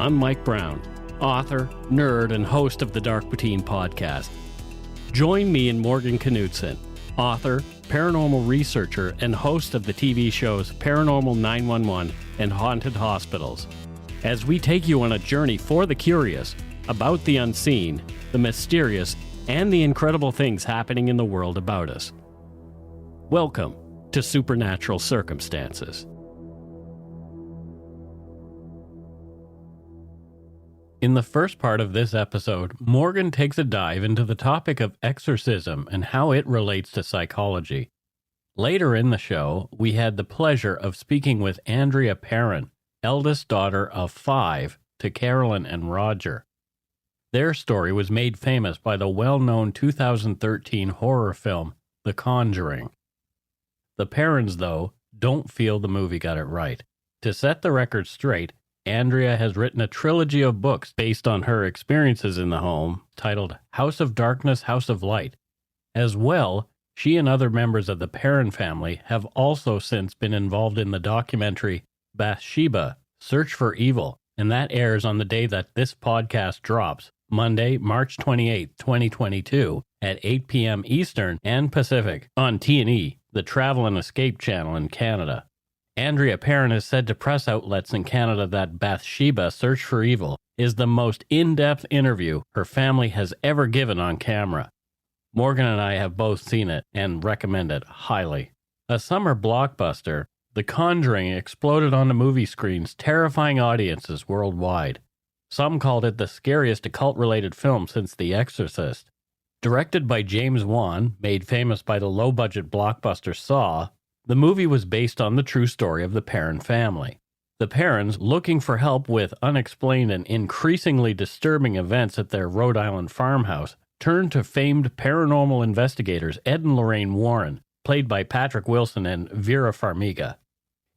I'm Mike Brown, author, nerd, and host of the Dark Poutine podcast. Join me and Morgan Knudsen, author, paranormal researcher, and host of the TV shows Paranormal 911 and Haunted Hospitals, as we take you on a journey for the curious about the unseen, the mysterious, and the incredible things happening in the world about us. Welcome to Supernatural Circumstances. In the first part of this episode, Morgan takes a dive into the topic of exorcism and how it relates to psychology. Later in the show, we had the pleasure of speaking with Andrea Perron, eldest daughter of 5 to Carolyn and Roger. Their story was made famous by the well-known 2013 horror film, The Conjuring. The Perrons, though, don't feel the movie got it right. To set the record straight, Andrea has written a trilogy of books based on her experiences in the home, titled House of Darkness, House of Light. As well, she and other members of the Perron family have also since been involved in the documentary Bathsheba, Search for Evil, and that airs on the day that this podcast drops, Monday, March 28, 2022, at 8 p.m. Eastern and Pacific on T&E, the Travel and Escape channel in Canada. Andrea Perron has said to press outlets in Canada that Bathsheba, Search for Evil, is the most in-depth interview her family has ever given on camera. Morgan and I have both seen it and recommend it highly. A summer blockbuster, The Conjuring exploded on the movie screens, terrifying audiences worldwide. Some called it the scariest occult-related film since The Exorcist. Directed by James Wan, made famous by the low-budget blockbuster Saw, the movie was based on the true story of the Perron family. The Perrons, looking for help with unexplained and increasingly disturbing events at their Rhode Island farmhouse, turned to famed paranormal investigators Ed and Lorraine Warren, played by Patrick Wilson and Vera Farmiga.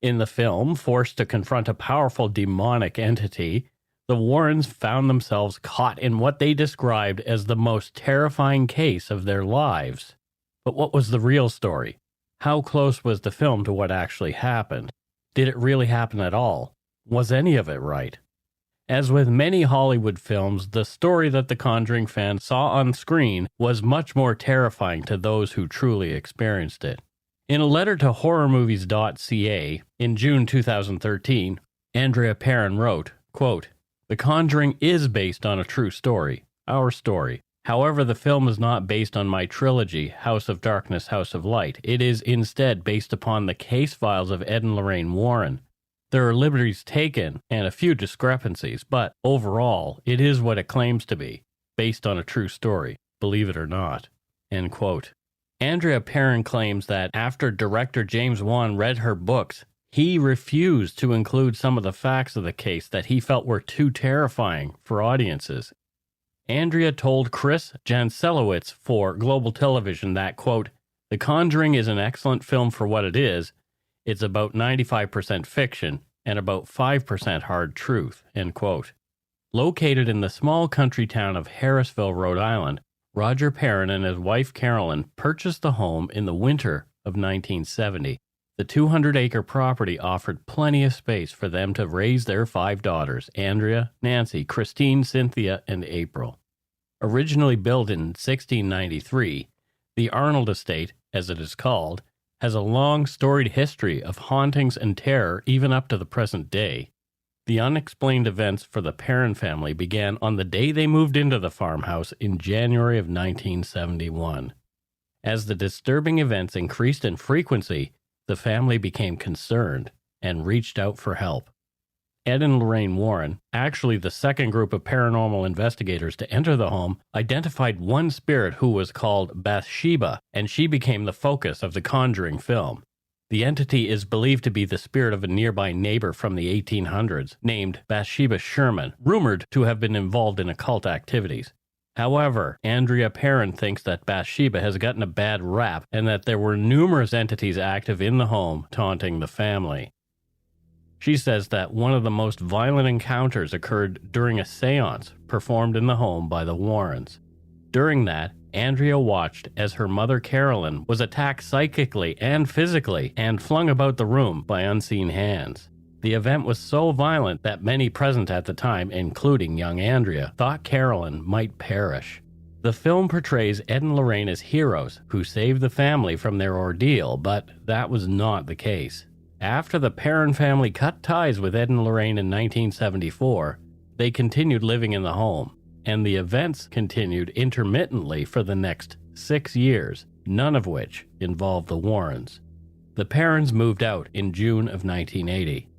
In the film, forced to confront a powerful demonic entity, the Warrens found themselves caught in what they described as the most terrifying case of their lives. But what was the real story? How close was the film to what actually happened? Did it really happen at all? Was any of it right? As with many Hollywood films, the story that the Conjuring fans saw on screen was much more terrifying to those who truly experienced it. In a letter to horrormovies.ca in June 2013, Andrea Perron wrote, quote, "The Conjuring is based on a true story, our story. However, the film is not based on my trilogy, House of Darkness, House of Light. It is instead based upon the case files of Ed and Lorraine Warren. There are liberties taken and a few discrepancies, but overall, it is what it claims to be, based on a true story, believe it or not." End quote. Andrea Perron claims that after director James Wan read her books, he refused to include some of the facts of the case that he felt were too terrifying for audiences. Andrea told Chris Janselowitz for Global Television that, quote, "The Conjuring is an excellent film for what it is. It's about 95% fiction and about 5% hard truth," end quote. Located in the small country town of Harrisville, Rhode Island, Roger Perron and his wife Carolyn purchased the home in the winter of 1970. The 200-acre property offered plenty of space for them to raise their 5 daughters, Andrea, Nancy, Christine, Cynthia, and April. Originally built in 1693, the Arnold Estate, as it is called, has a long storied history of hauntings and terror even up to the present day. The unexplained events for the Perron family began on the day they moved into the farmhouse in January of 1971. As the disturbing events increased in frequency, the family became concerned and reached out for help. Ed and Lorraine Warren, actually the second group of paranormal investigators to enter the home, identified one spirit who was called Bathsheba, and she became the focus of the Conjuring film. The entity is believed to be the spirit of a nearby neighbor from the 1800s, named Bathsheba Sherman, rumored to have been involved in occult activities. However, Andrea Perron thinks that Bathsheba has gotten a bad rap and that there were numerous entities active in the home taunting the family. She says that one of the most violent encounters occurred during a seance performed in the home by the Warrens. During that, Andrea watched as her mother Carolyn was attacked psychically and physically and flung about the room by unseen hands. The event was so violent that many present at the time, including young Andrea, thought Carolyn might perish. The film portrays Ed and Lorraine as heroes who saved the family from their ordeal, but that was not the case. After the Perron family cut ties with Ed and Lorraine in 1974, they continued living in the home, and the events continued intermittently for the next 6 years, none of which involved the Warrens. The Perrons moved out in June of 1980.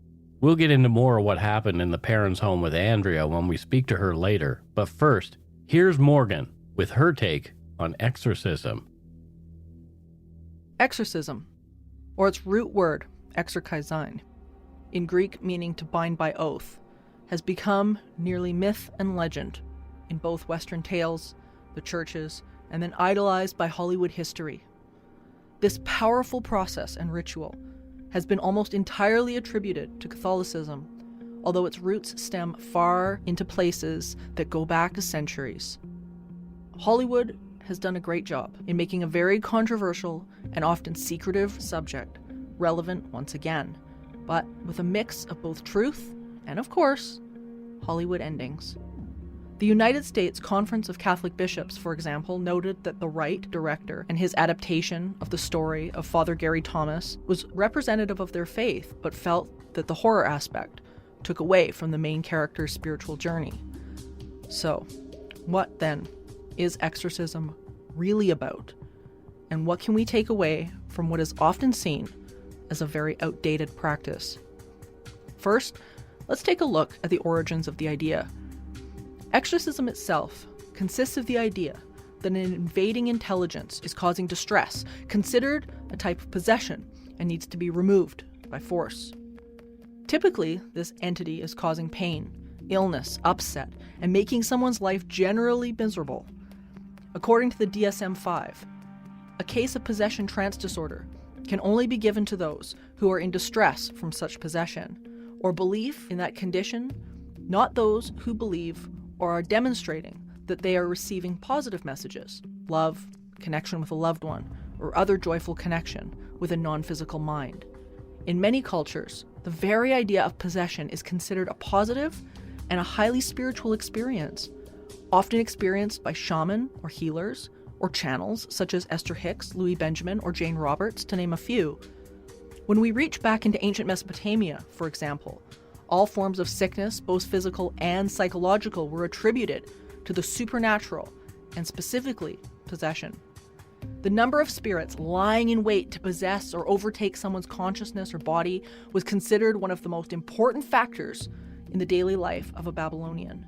We'll get into more of what happened in the Perrons' home with Andrea when we speak to her later, but first, here's Morgan with her take on exorcism. Exorcism, or its root word, exorkizein, in Greek meaning to bind by oath, has become nearly myth and legend in both Western tales, the churches, and then idolized by Hollywood history. This powerful process and ritual has been almost entirely attributed to Catholicism, although its roots stem far into places that go back centuries. Hollywood has done a great job in making a very controversial and often secretive subject relevant once again, but with a mix of both truth and, of course, Hollywood endings. The United States Conference of Catholic Bishops, for example, noted that the Wright director and his adaptation of the story of Father Gary Thomas was representative of their faith, but felt that the horror aspect took away from the main character's spiritual journey. So, what then is exorcism really about? And what can we take away from what is often seen as a very outdated practice? First, let's take a look at the origins of the idea. Exorcism itself consists of the idea that an invading intelligence is causing distress, considered a type of possession, and needs to be removed by force. Typically, this entity is causing pain, illness, upset, and making someone's life generally miserable. According to the DSM-5, a case of possession trance disorder can only be given to those who are in distress from such possession, or belief in that condition, not those who believe or are demonstrating that they are receiving positive messages, love, connection with a loved one, or other joyful connection with a non-physical mind. In many cultures, the very idea of possession is considered a positive and a highly spiritual experience, often experienced by shaman or healers, or channels such as Esther Hicks, Louis Benjamin, or Jane Roberts, to name a few. When we reach back into ancient Mesopotamia, for example, all forms of sickness, both physical and psychological, were attributed to the supernatural, and specifically possession. The number of spirits lying in wait to possess or overtake someone's consciousness or body was considered one of the most important factors in the daily life of a Babylonian.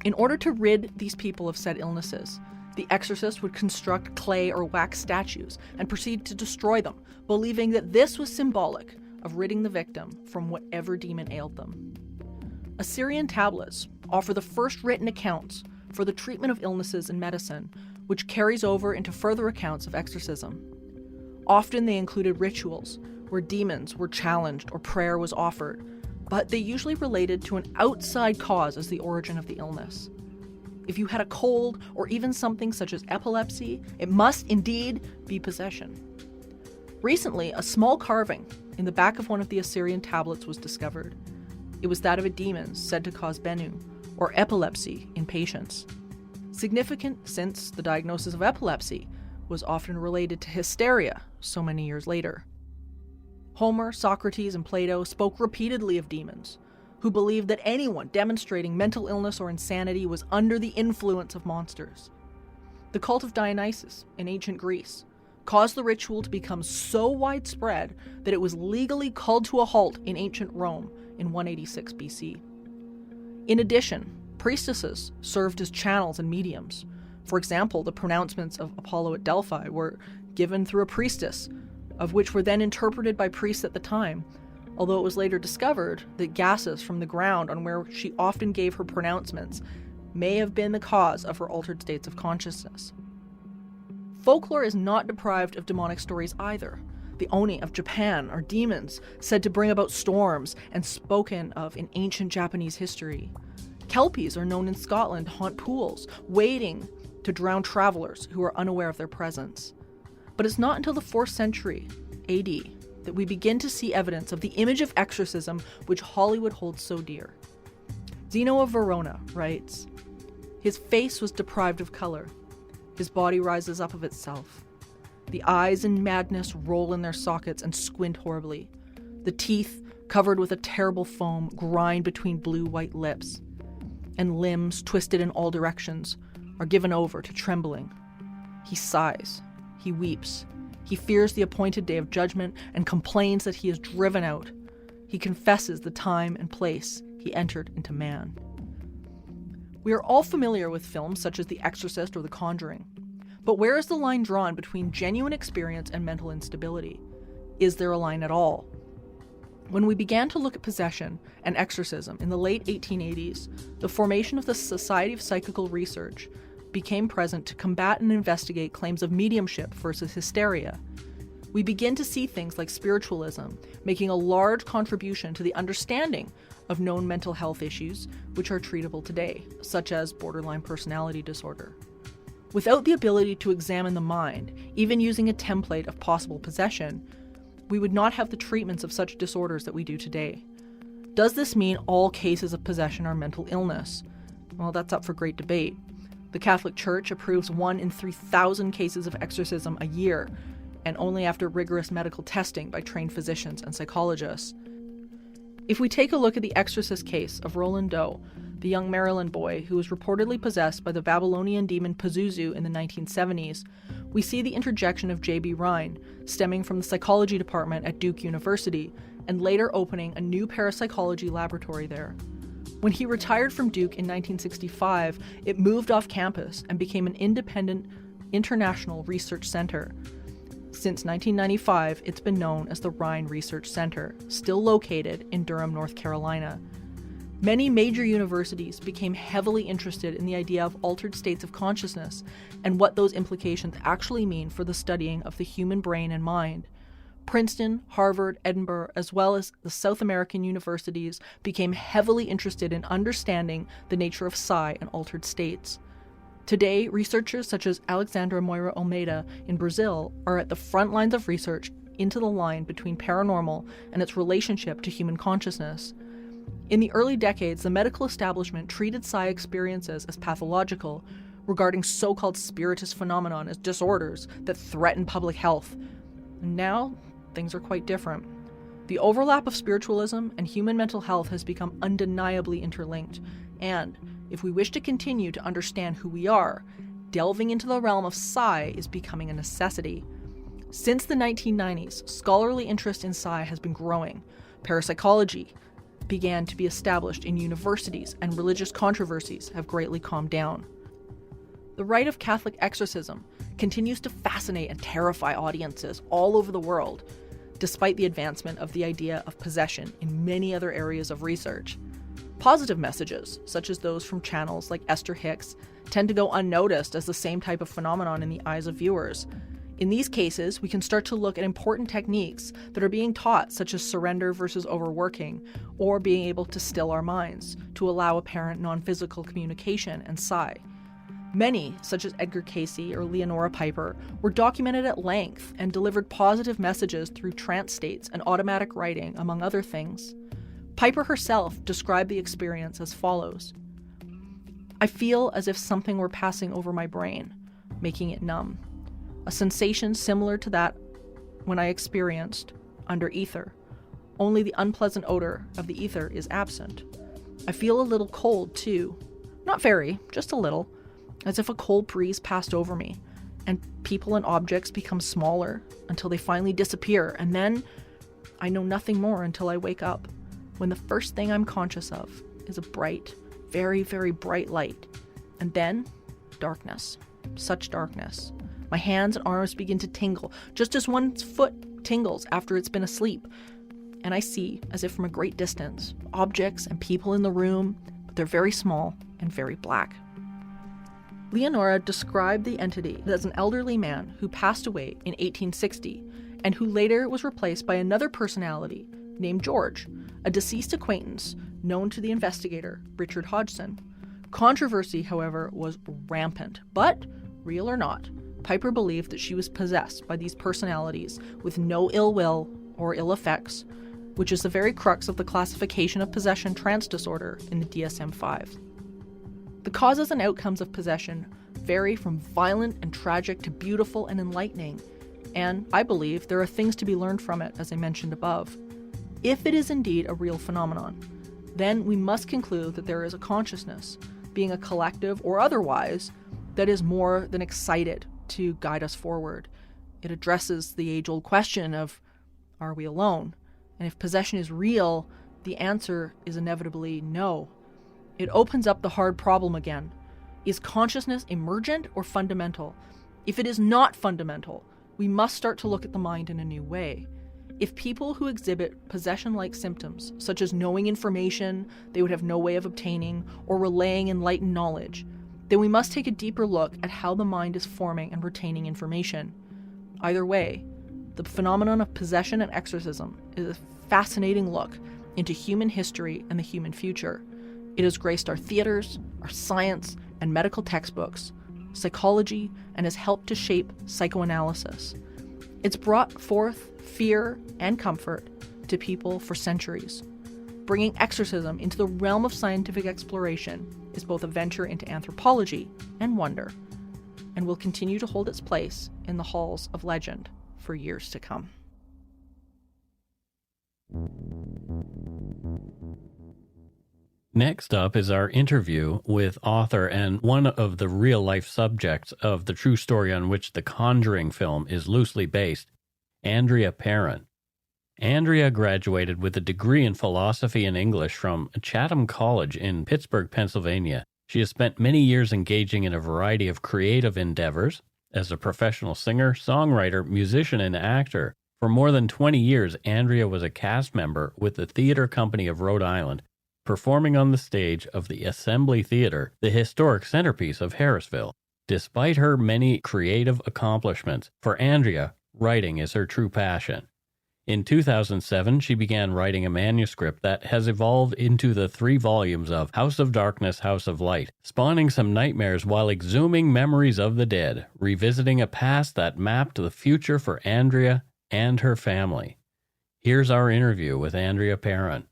In order to rid these people of said illnesses, the exorcist would construct clay or wax statues and proceed to destroy them, believing that this was symbolic of ridding the victim from whatever demon ailed them. Assyrian tablets offer the first written accounts for the treatment of illnesses in medicine, which carries over into further accounts of exorcism. Often they included rituals where demons were challenged or prayer was offered, but they usually related to an outside cause as the origin of the illness. If you had a cold or even something such as epilepsy, it must indeed be possession. Recently, a small carving in the back of one of the Assyrian tablets was discovered. It was that of a demon said to cause Bennu, or epilepsy, in patients. Significant since the diagnosis of epilepsy was often related to hysteria so many years later. Homer, Socrates, and Plato spoke repeatedly of demons, who believed that anyone demonstrating mental illness or insanity was under the influence of monsters. The cult of Dionysus in ancient Greece caused the ritual to become so widespread that it was legally called to a halt in ancient Rome in 186 BC. In addition, priestesses served as channels and mediums. For example, the pronouncements of Apollo at Delphi were given through a priestess, of which were then interpreted by priests at the time, although it was later discovered that gases from the ground on where she often gave her pronouncements may have been the cause of her altered states of consciousness. Folklore is not deprived of demonic stories either. The Oni of Japan are demons said to bring about storms and spoken of in ancient Japanese history. Kelpies are known in Scotland to haunt pools, waiting to drown travelers who are unaware of their presence. But it's not until the 4th century AD that we begin to see evidence of the image of exorcism which Hollywood holds so dear. Zeno of Verona writes, "His face was deprived of color. His body rises up of itself. The eyes in madness roll in their sockets and squint horribly. The teeth, covered with a terrible foam, grind between blue-white lips. And limbs, twisted in all directions, are given over to trembling. He sighs. He weeps. He fears the appointed day of judgment and complains that he is driven out. He confesses the time and place he entered into man." We are all familiar with films such as The Exorcist or The Conjuring. But where is the line drawn between genuine experience and mental instability? Is there a line at all? When we began to look at possession and exorcism in the late 1880s, the formation of the Society of Psychical Research became present to combat and investigate claims of mediumship versus hysteria. We begin to see things like spiritualism making a large contribution to the understanding of known mental health issues which are treatable today, such as borderline personality disorder. Without the ability to examine the mind, even using a template of possible possession, we would not have the treatments of such disorders that we do today. Does this mean all cases of possession are mental illness? Well, that's up for great debate. The Catholic Church approves 1 in 3,000 cases of exorcism a year, and only after rigorous medical testing by trained physicians and psychologists. If we take a look at the exorcist case of Roland Doe, the young Maryland boy who was reportedly possessed by the Babylonian demon Pazuzu in the 1970s, we see the interjection of J.B. Rhine, stemming from the psychology department at Duke University, and later opening a new parapsychology laboratory there. When he retired from Duke in 1965, it moved off campus and became an independent international research center. Since 1995, it's been known as the Rhine Research Center, still located in Durham, North Carolina. Many major universities became heavily interested in the idea of altered states of consciousness and what those implications actually mean for the studying of the human brain and mind. Princeton, Harvard, Edinburgh, as well as the South American universities became heavily interested in understanding the nature of psi and altered states. Today, researchers such as Alexandra Moira Almeida in Brazil are at the front lines of research into the line between paranormal and its relationship to human consciousness. In the early decades, the medical establishment treated psi experiences as pathological, regarding so-called spiritist phenomenon as disorders that threaten public health. Now, things are quite different. The overlap of spiritualism and human mental health has become undeniably interlinked, and if we wish to continue to understand who we are, delving into the realm of psi is becoming a necessity. Since the 1990s, scholarly interest in psi has been growing. Parapsychology began to be established in universities, and religious controversies have greatly calmed down. The rite of Catholic exorcism continues to fascinate and terrify audiences all over the world, despite the advancement of the idea of possession in many other areas of research. Positive messages, such as those from channels like Esther Hicks, tend to go unnoticed as the same type of phenomenon in the eyes of viewers. In these cases, we can start to look at important techniques that are being taught, such as surrender versus overworking, or being able to still our minds, to allow apparent non-physical communication and psi. Many, such as Edgar Cayce or Leonora Piper, were documented at length and delivered positive messages through trance states and automatic writing, among other things. Piper herself described the experience as follows: "I feel as if something were passing over my brain, making it numb. A sensation similar to that when I experienced under ether, only the unpleasant odor of the ether is absent. I feel a little cold too, not very, just a little, as if a cold breeze passed over me, and people and objects become smaller until they finally disappear, and then I know nothing more until I wake up, when the first thing I'm conscious of is a bright, very, very bright light, and then darkness, such darkness. My hands and arms begin to tingle, just as one's foot tingles after it's been asleep, and I see, as if from a great distance, objects and people in the room, but they're very small and very black." Leonora described the entity as an elderly man who passed away in 1860 and who later was replaced by another personality named George, a deceased acquaintance known to the investigator, Richard Hodgson. Controversy, however, was rampant, but, real or not, Piper believed that she was possessed by these personalities with no ill will or ill effects, which is the very crux of the classification of possession trance disorder in the DSM-5. The causes and outcomes of possession vary from violent and tragic to beautiful and enlightening, and I believe there are things to be learned from it, as I mentioned above. If it is indeed a real phenomenon, then we must conclude that there is a consciousness, being a collective or otherwise, that is more than excited to guide us forward. It addresses the age-old question of, are we alone? And if possession is real, the answer is inevitably no. It opens up the hard problem again. Is consciousness emergent or fundamental? If it is not fundamental, we must start to look at the mind in a new way. If people who exhibit possession-like symptoms, such as knowing information they would have no way of obtaining or relaying enlightened knowledge, then we must take a deeper look at how the mind is forming and retaining information. Either way, the phenomenon of possession and exorcism is a fascinating look into human history and the human future. It has graced our theaters, our science and medical textbooks, psychology, and has helped to shape psychoanalysis. It's brought forth fear and comfort to people for centuries. Bringing exorcism into the realm of scientific exploration is both a venture into anthropology and wonder, and will continue to hold its place in the halls of legend for years to come. Next up is our interview with author and one of the real-life subjects of the true story on which the Conjuring film is loosely based, Andrea Perron. Andrea graduated with a degree in philosophy and English from Chatham College in Pittsburgh, Pennsylvania. She has spent many years engaging in a variety of creative endeavors as a professional singer, songwriter, musician, and actor. For more than 20 years, Andrea was a cast member with the Theatre Company of Rhode Island, performing on the stage of the Assembly Theatre, the historic centerpiece of Harrisville. Despite her many creative accomplishments, for Andrea, writing is her true passion. In 2007, she began writing a manuscript that has evolved into the 3 volumes of House of Darkness, House of Light, spawning some nightmares while exhuming memories of the dead, revisiting a past that mapped the future for Andrea and her family. Here's our interview with Andrea Perron.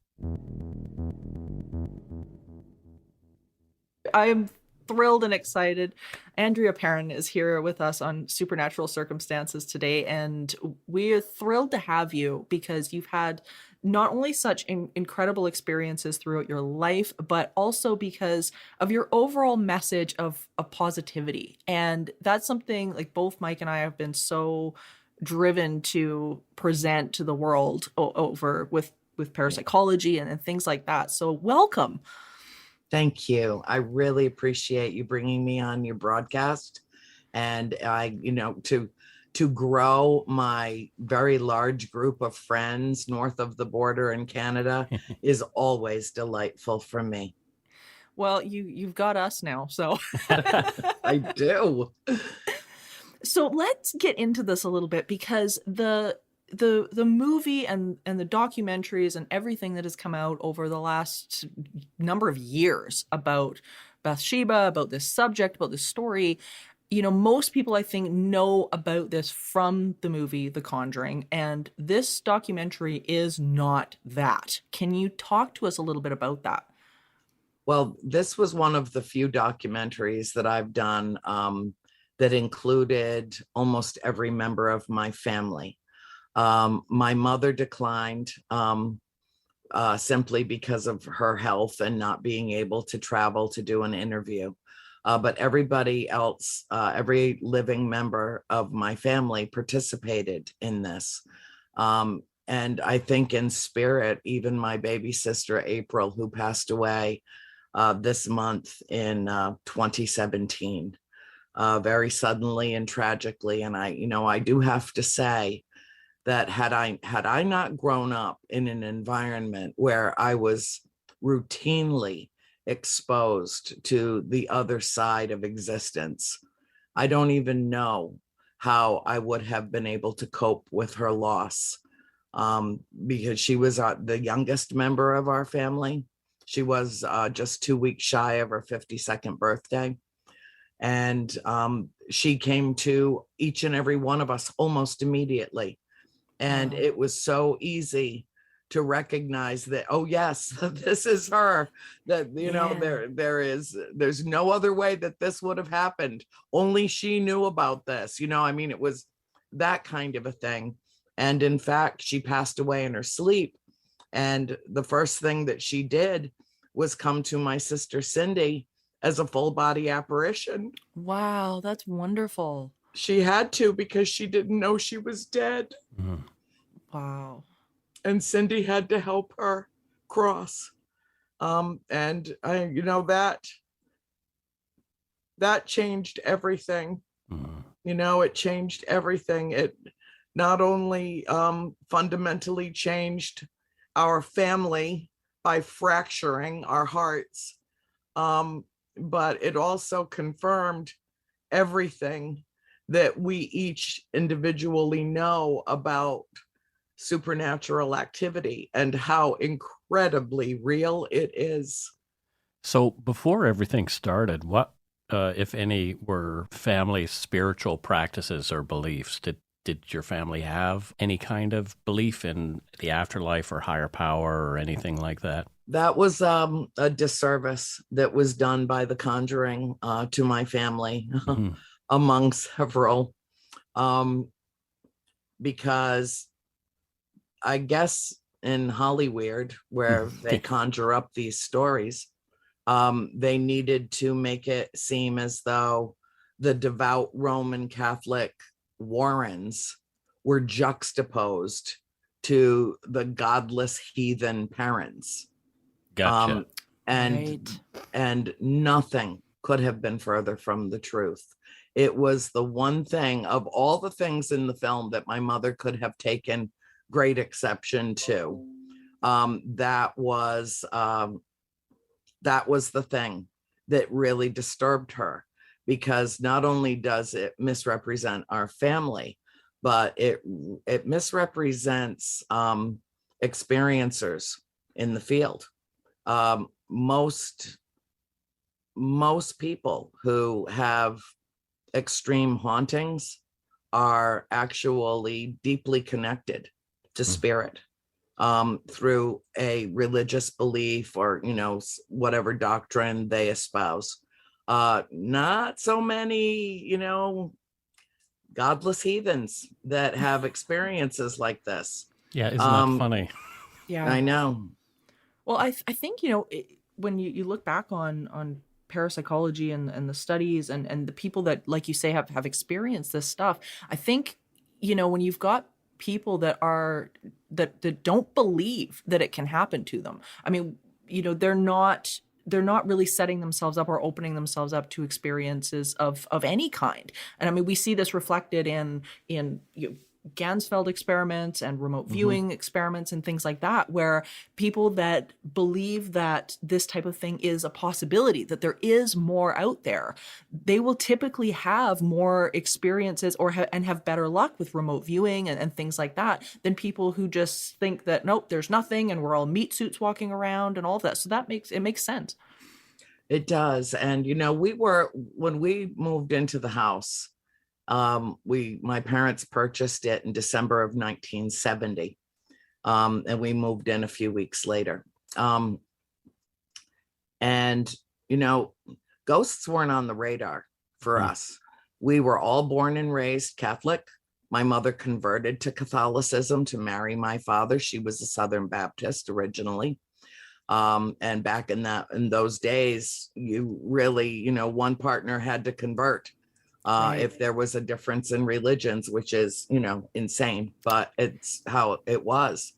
I am thrilled and excited. Andrea Perron is here with us on Supernatural Circumstances today, and we are thrilled to have you because you've had not only such incredible experiences throughout your life, but also because of your overall message of positivity. And that's something like both Mike and I have been so driven to present to the world over with parapsychology and things like that. So welcome. Thank you. I really appreciate you bringing me on your broadcast. And to grow my very large group of friends north of the border in Canada is always delightful for me. Well, you've got us now, so. I do. So let's get into this a little bit because the movie and the documentaries and everything that has come out over the last number of years about Bathsheba, about this subject, about this story, most people I think know about this from the movie The Conjuring, and this documentary is not that. Can you talk to us a little bit about that? Well, this was one of the few documentaries that I've done that included almost every member of my family. My mother declined simply because of her health and not being able to travel to do an interview. But everybody else, every living member of my family participated in this. And I think in spirit, even my baby sister, April, who passed away this month in 2017, very suddenly and tragically. And I do have to say, that had I not grown up in an environment where I was routinely exposed to the other side of existence, I don't even know how I would have been able to cope with her loss, because she was the youngest member of our family. She was just 2 weeks shy of her 52nd birthday. And she came to each and every one of us almost immediately. And Wow. it was so easy to recognize that, oh yes, this is her, that, Yeah. there's no other way that this would have happened. Only she knew about this. I mean, it was that kind of a thing. And in fact, she passed away in her sleep. And the first thing that she did was come to my sister Cindy as a full body apparition. Wow, that's wonderful. She had to, because she didn't know she was dead. Mm. Wow. And Cindy had to help her cross. And I, that changed everything. Mm. It changed everything. It not only fundamentally changed our family by fracturing our hearts, but it also confirmed everything that we each individually know about supernatural activity and how incredibly real it is. So before everything started, what, if any, were family spiritual practices or beliefs? Did your family have any kind of belief in the afterlife or higher power or anything like that? That was a disservice that was done by the Conjuring to my family, Mhm. among several, because I guess in Hollywood, where they conjure up these stories, they needed to make it seem as though the devout Roman Catholic Warrens were juxtaposed to the godless heathen parents. Gotcha. And Right. and nothing could have been further from the truth. It was the one thing of all the things in the film that my mother could have taken great exception to. That was the thing that really disturbed her, because not only does it misrepresent our family, but it misrepresents experiencers in the field. Most people who have extreme hauntings are actually deeply connected to spirit, through a religious belief or whatever doctrine they espouse. Not so many godless heathens that have experiences like this. Yeah, isn't that funny? Yeah. I know. Well, I think, when you look back on parapsychology and the studies and the people that, like you say, have experienced this stuff, I think, when you've got people that don't believe that it can happen to them, I mean, they're not really setting themselves up or opening themselves up to experiences of any kind. And I mean, we see this reflected in Gansfeld experiments and remote viewing experiments and things like that, where people that believe that this type of thing is a possibility, that there is more out there, they will typically have more experiences and have better luck with remote viewing and things like that than people who just think that, nope, there's nothing and we're all meat suits walking around and all of that. So it makes sense. It does. And when we moved into the house, my parents purchased it in December of 1970, and we moved in a few weeks later. And ghosts weren't on the radar for us. We were all born and raised Catholic. My mother converted to Catholicism to marry my father. She was a Southern Baptist originally. And back in those days, you really, one partner had to convert if there was a difference in religions, which is, insane, but it's how it was.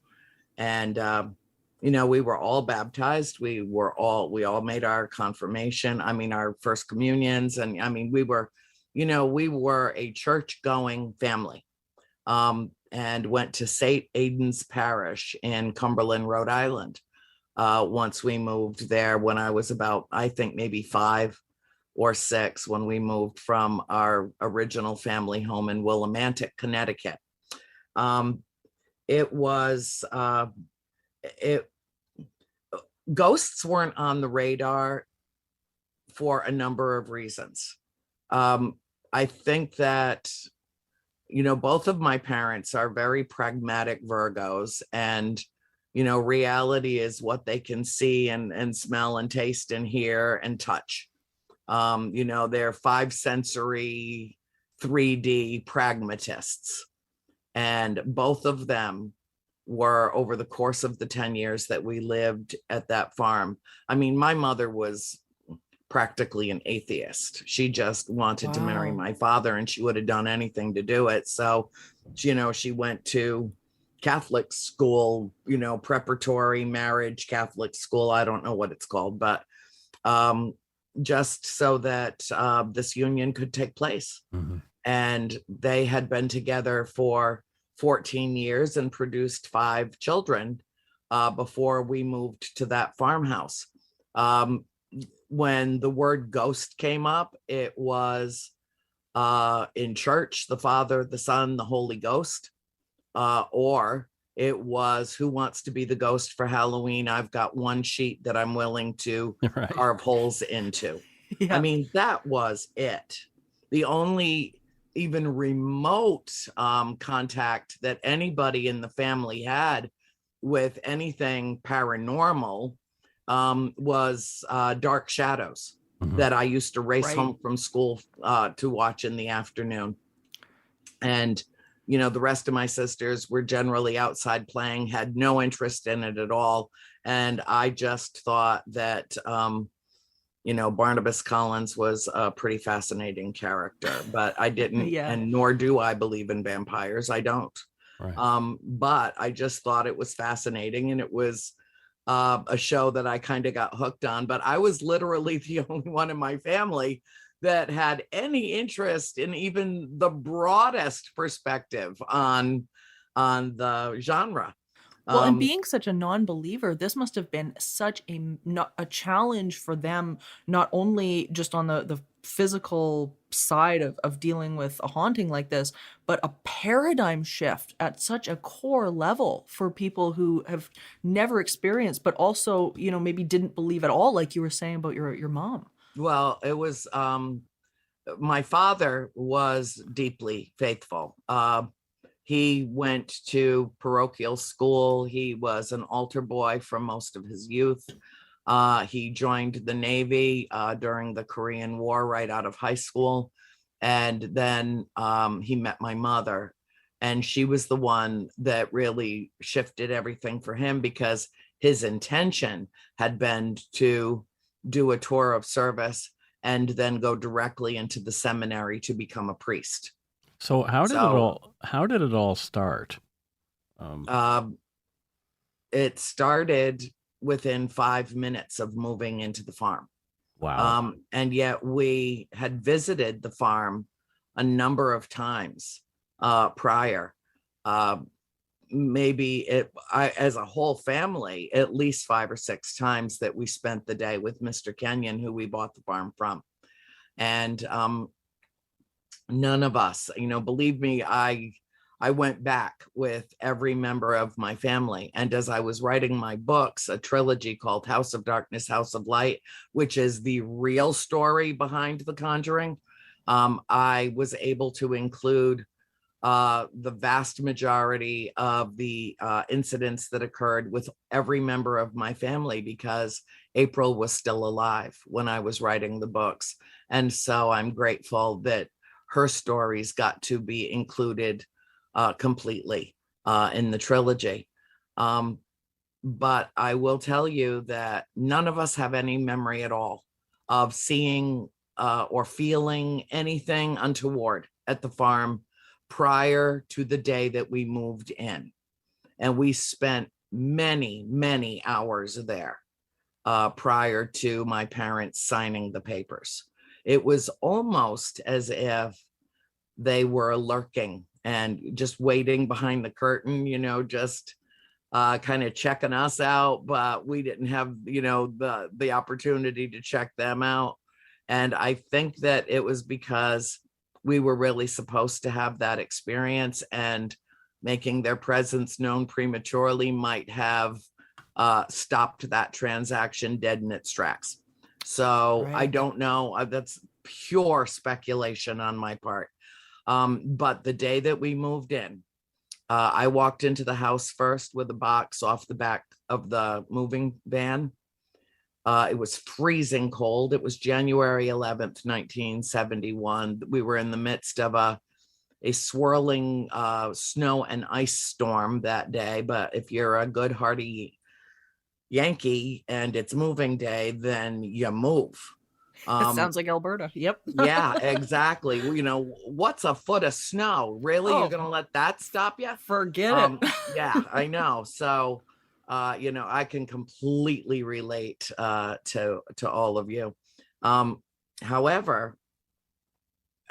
And, we were all baptized. We all made our confirmation. I mean, our first communions. And I mean, we were a church going family, and went to St. Aidan's Parish in Cumberland, Rhode Island. Once we moved there, when I was about, I think maybe 5 or 6, when we moved from our original family home in Willimantic, Connecticut. Ghosts weren't on the radar for a number of reasons. I think that both of my parents are very pragmatic Virgos, and reality is what they can see and smell and taste and hear and touch. They're five sensory 3D pragmatists, and both of them were, over the course of the 10 years that we lived at that farm. I mean, my mother was practically an atheist. She just wanted to marry Wow. my father, and she would have done anything to do it. So, she went to Catholic school, preparatory marriage Catholic school. I don't know what it's called, but just so that this union could take place. Mm-hmm. And they had been together for 14 years and produced 5 children before we moved to that farmhouse. When the word ghost came up, it was in church, the Father, the Son, the Holy Ghost, or it was, who wants to be the ghost for Halloween? I've got one sheet that I'm willing to Right. carve holes into. Yeah. I mean, that was it. The only even remote contact that anybody in the family had with anything paranormal was Dark Shadows Mm-hmm. that I used to race Right. home from school to watch in the afternoon. And, the rest of my sisters were generally outside playing, had no interest in it at all. And I just thought that, Barnabas Collins was a pretty fascinating character, but I didn't, Yeah. and nor do I believe in vampires. I don't. Right. But I just thought it was fascinating, and it was a show that I kind of got hooked on. But I was literally the only one in my family that had any interest in even the broadest perspective on the genre. Well, and being such a non-believer, this must have been such a challenge for them, not only just on the physical side of dealing with a haunting like this, but a paradigm shift at such a core level for people who have never experienced, but also, maybe didn't believe at all, like you were saying about your mom. Well, it was my father was deeply faithful. He went to parochial school. He was an altar boy for most of his youth. He joined the Navy during the Korean War right out of high school. And then he met my mother. And she was the one that really shifted everything for him, because his intention had been to do a tour of service and then go directly into the seminary to become a priest. So how did it all start? It started within 5 minutes of moving into the farm. Wow. And yet we had visited the farm a number of times prior. As a whole family, at least 5 or 6 times that we spent the day with Mr. Kenyon, who we bought the farm from. And none of us, believe me, I went back with every member of my family. And as I was writing my books, a trilogy called House of Darkness, House of Light, which is the real story behind The Conjuring, I was able to include the vast majority of the incidents that occurred with every member of my family, because April was still alive when I was writing the books. And so I'm grateful that her stories got to be included completely in the trilogy. But I will tell you that none of us have any memory at all of seeing or feeling anything untoward at the farm prior to the day that we moved in. And we spent many, many hours there prior to my parents signing the papers. It was almost as if they were lurking and just waiting behind the curtain, just kind of checking us out, but we didn't have, the opportunity to check them out. And I think that it was because we were really supposed to have that experience, and making their presence known prematurely might have stopped that transaction dead in its tracks. So I Right. don't know. That's pure speculation on my part. But the day that we moved in, I walked into the house first with a box off the back of the moving van. It was freezing cold. It was January 11th, 1971. We were in the midst of a swirling snow and ice storm that day. But if you're a good, hearty Yankee and it's moving day, then you move. It sounds like Alberta. Yep. Yeah, exactly. You know, what's a foot of snow? Really? You're going to let that stop you? Forget it. Yeah, I know. So, you know, I can completely relate to all of you. However,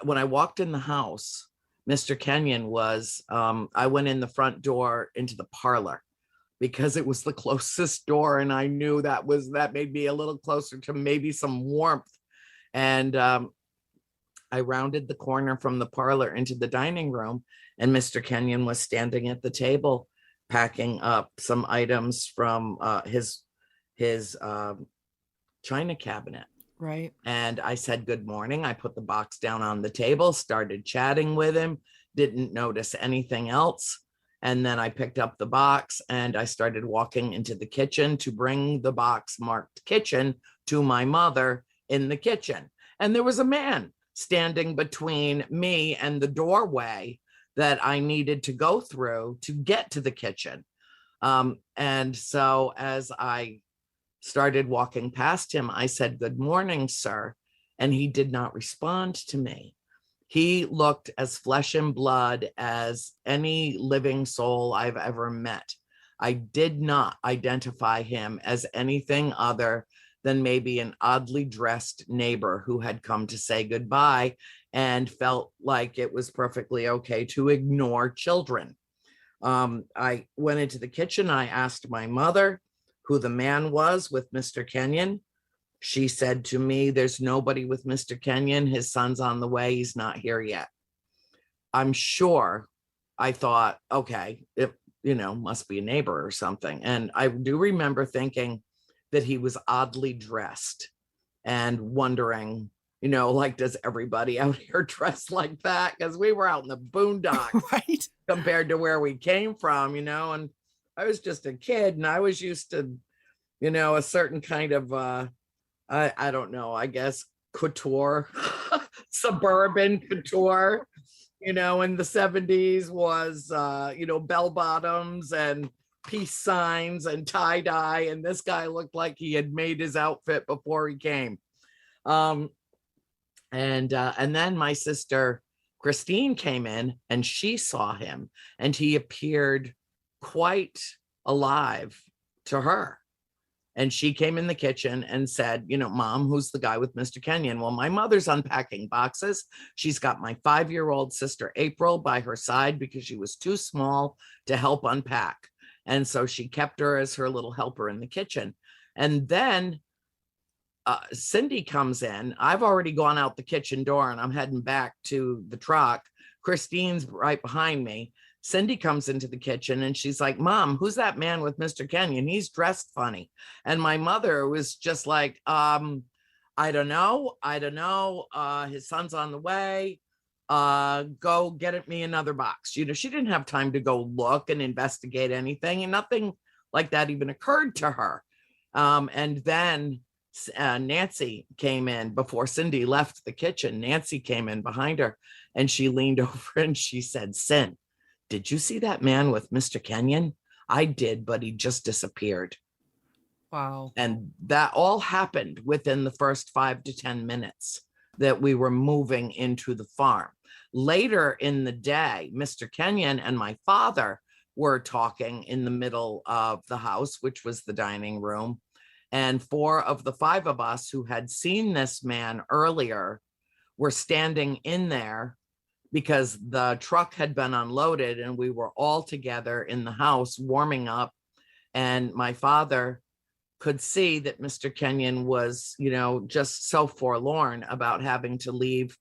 when I walked in the house, Mr. Kenyon was, I went in the front door into the parlor because it was the closest door. And I knew that made me a little closer to maybe some warmth. And I rounded the corner from the parlor into the dining room, and Mr. Kenyon was standing at the table packing up some items from his china cabinet. Right. And I said, good morning. I put the box down on the table, started chatting with him, didn't notice anything else. And then I picked up the box and I started walking into the kitchen to bring the box marked kitchen to my mother in the kitchen. And there was a man standing between me and the doorway that I needed to go through to get to the kitchen. And so as I started walking past him, I said, good morning, sir. And he did not respond to me. He looked as flesh and blood as any living soul I've ever met. I did not identify him as anything other than maybe an oddly dressed neighbor who had come to say goodbye and felt like it was perfectly okay to ignore children. I went into the kitchen. I asked my mother who the man was with Mr. Kenyon. She said to me, there's nobody with Mr. Kenyon. His son's on the way. He's not here yet. I'm sure I thought, okay, it, you know, must be a neighbor or something. And I do remember thinking that he was oddly dressed and wondering, you know, like, does everybody out here dress like that? Because we were out in the boondocks, right, compared to where we came from, you know, and I was just a kid and I was used to, you know, a certain kind of, I don't know, I guess couture, suburban couture, you know, in the 70s was, you know, bell bottoms and peace signs and tie dye. And this guy looked like he had made his outfit before he came. And then my sister Christine came in and she saw him and he appeared quite alive to her. And she came in the kitchen and said, you know, Mom, who's the guy with Mr. Kenyon? Well, my mother's unpacking boxes. She's got my 5-year-old sister, April, by her side because she was too small to help unpack. And so she kept her as her little helper in the kitchen. And then Cindy comes in. I've already gone out the kitchen door and I'm heading back to the truck. Christine's right behind me. Cindy comes into the kitchen and she's like, Mom, who's that man with Mr. Kenyon? He's dressed funny. And my mother was just like, I don't know. His son's on the way. Go get me another box. You know, she didn't have time to go look and investigate anything, and nothing like that even occurred to her. And then Nancy came in before Cindy left the kitchen. Nancy came in behind her and she leaned over and she said, Sin, did you see that man with Mr. Kenyon? I did, but he just disappeared. Wow. And that all happened within the first 5 to 10 minutes that we were moving into the farm. Later in the day, Mr. Kenyon and my father were talking in the middle of the house, which was the dining room. And 4 of the 5 of us who had seen this man earlier were standing in there because the truck had been unloaded and we were all together in the house warming up. And my father could see that Mr. Kenyon was, you know, just so forlorn about having to leave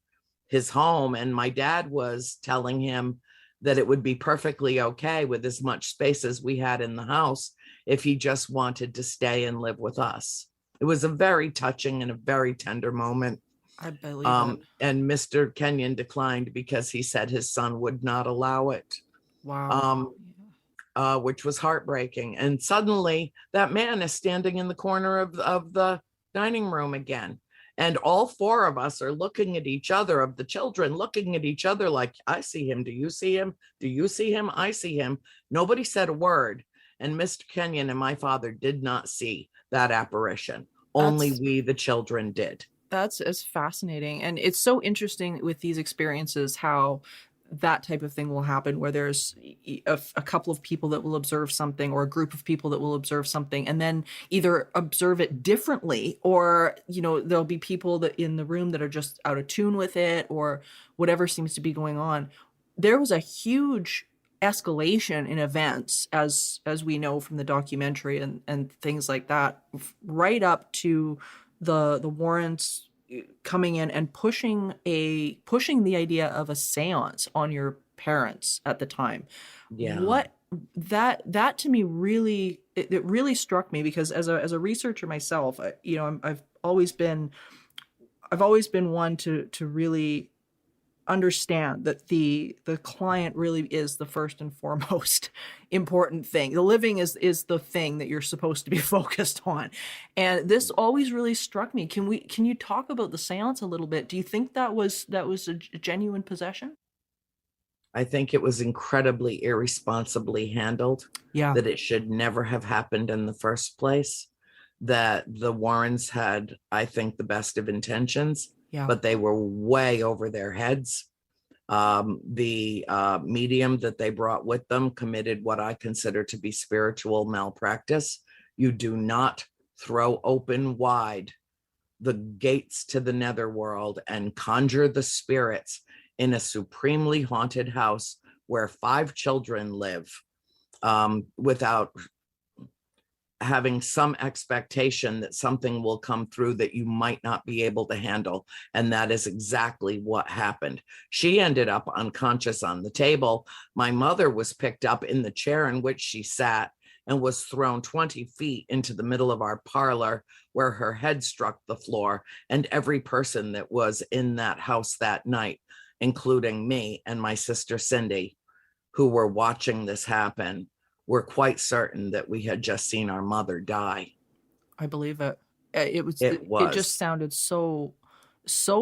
his home. And my dad was telling him that it would be perfectly okay with as much space as we had in the house if he just wanted to stay and live with us. It was a very touching and a very tender moment. I believe it. And Mr. Kenyon declined because he said his son would not allow it. Wow. Which was heartbreaking. And suddenly that man is standing in the corner of the dining room again. And all four of us are looking at each other, of the children looking at each other like, I see him. Do you see him? Do you see him? I see him. Nobody said a word. And Mr. Kenyon and my father did not see that apparition. Only we, the children, did. It's fascinating. And it's so interesting with these experiences how that type of thing will happen, where there's a couple of people that will observe something, or a group of people that will observe something, and then either observe it differently, or, you know, there'll be people that in the room that are just out of tune with it, or whatever seems to be going on. There was a huge escalation in events, as we know from the documentary and things like that, right up to the Warrens coming in and pushing the idea of a seance on your parents at the time. Yeah. What that to me really, it really struck me, because as a researcher myself, you know, I've always been one to really understand that the client really is the first and foremost important thing. The living is the thing that you're supposed to be focused on. And this always really struck me. Can you talk about the seance a little bit? Do you think that was a genuine possession? I think it was incredibly irresponsibly handled. Yeah. That it should never have happened in the first place. That the Warrens had, I think, the best of intentions, Yeah. but they were way over their heads. The medium that they brought with them committed what I consider to be spiritual malpractice. You do not throw open wide the gates to the netherworld and conjure the spirits in a supremely haunted house where 5 children live, without having some expectation that something will come through that you might not be able to handle. And that is exactly what happened. She ended up unconscious on the table. My mother was picked up in the chair in which she sat and was thrown 20 feet into the middle of our parlor, where her head struck the floor. And every person that was in that house that night, including me and my sister Cindy, who were watching this happen, were quite certain that we had just seen our mother die. I believe it. It just sounded so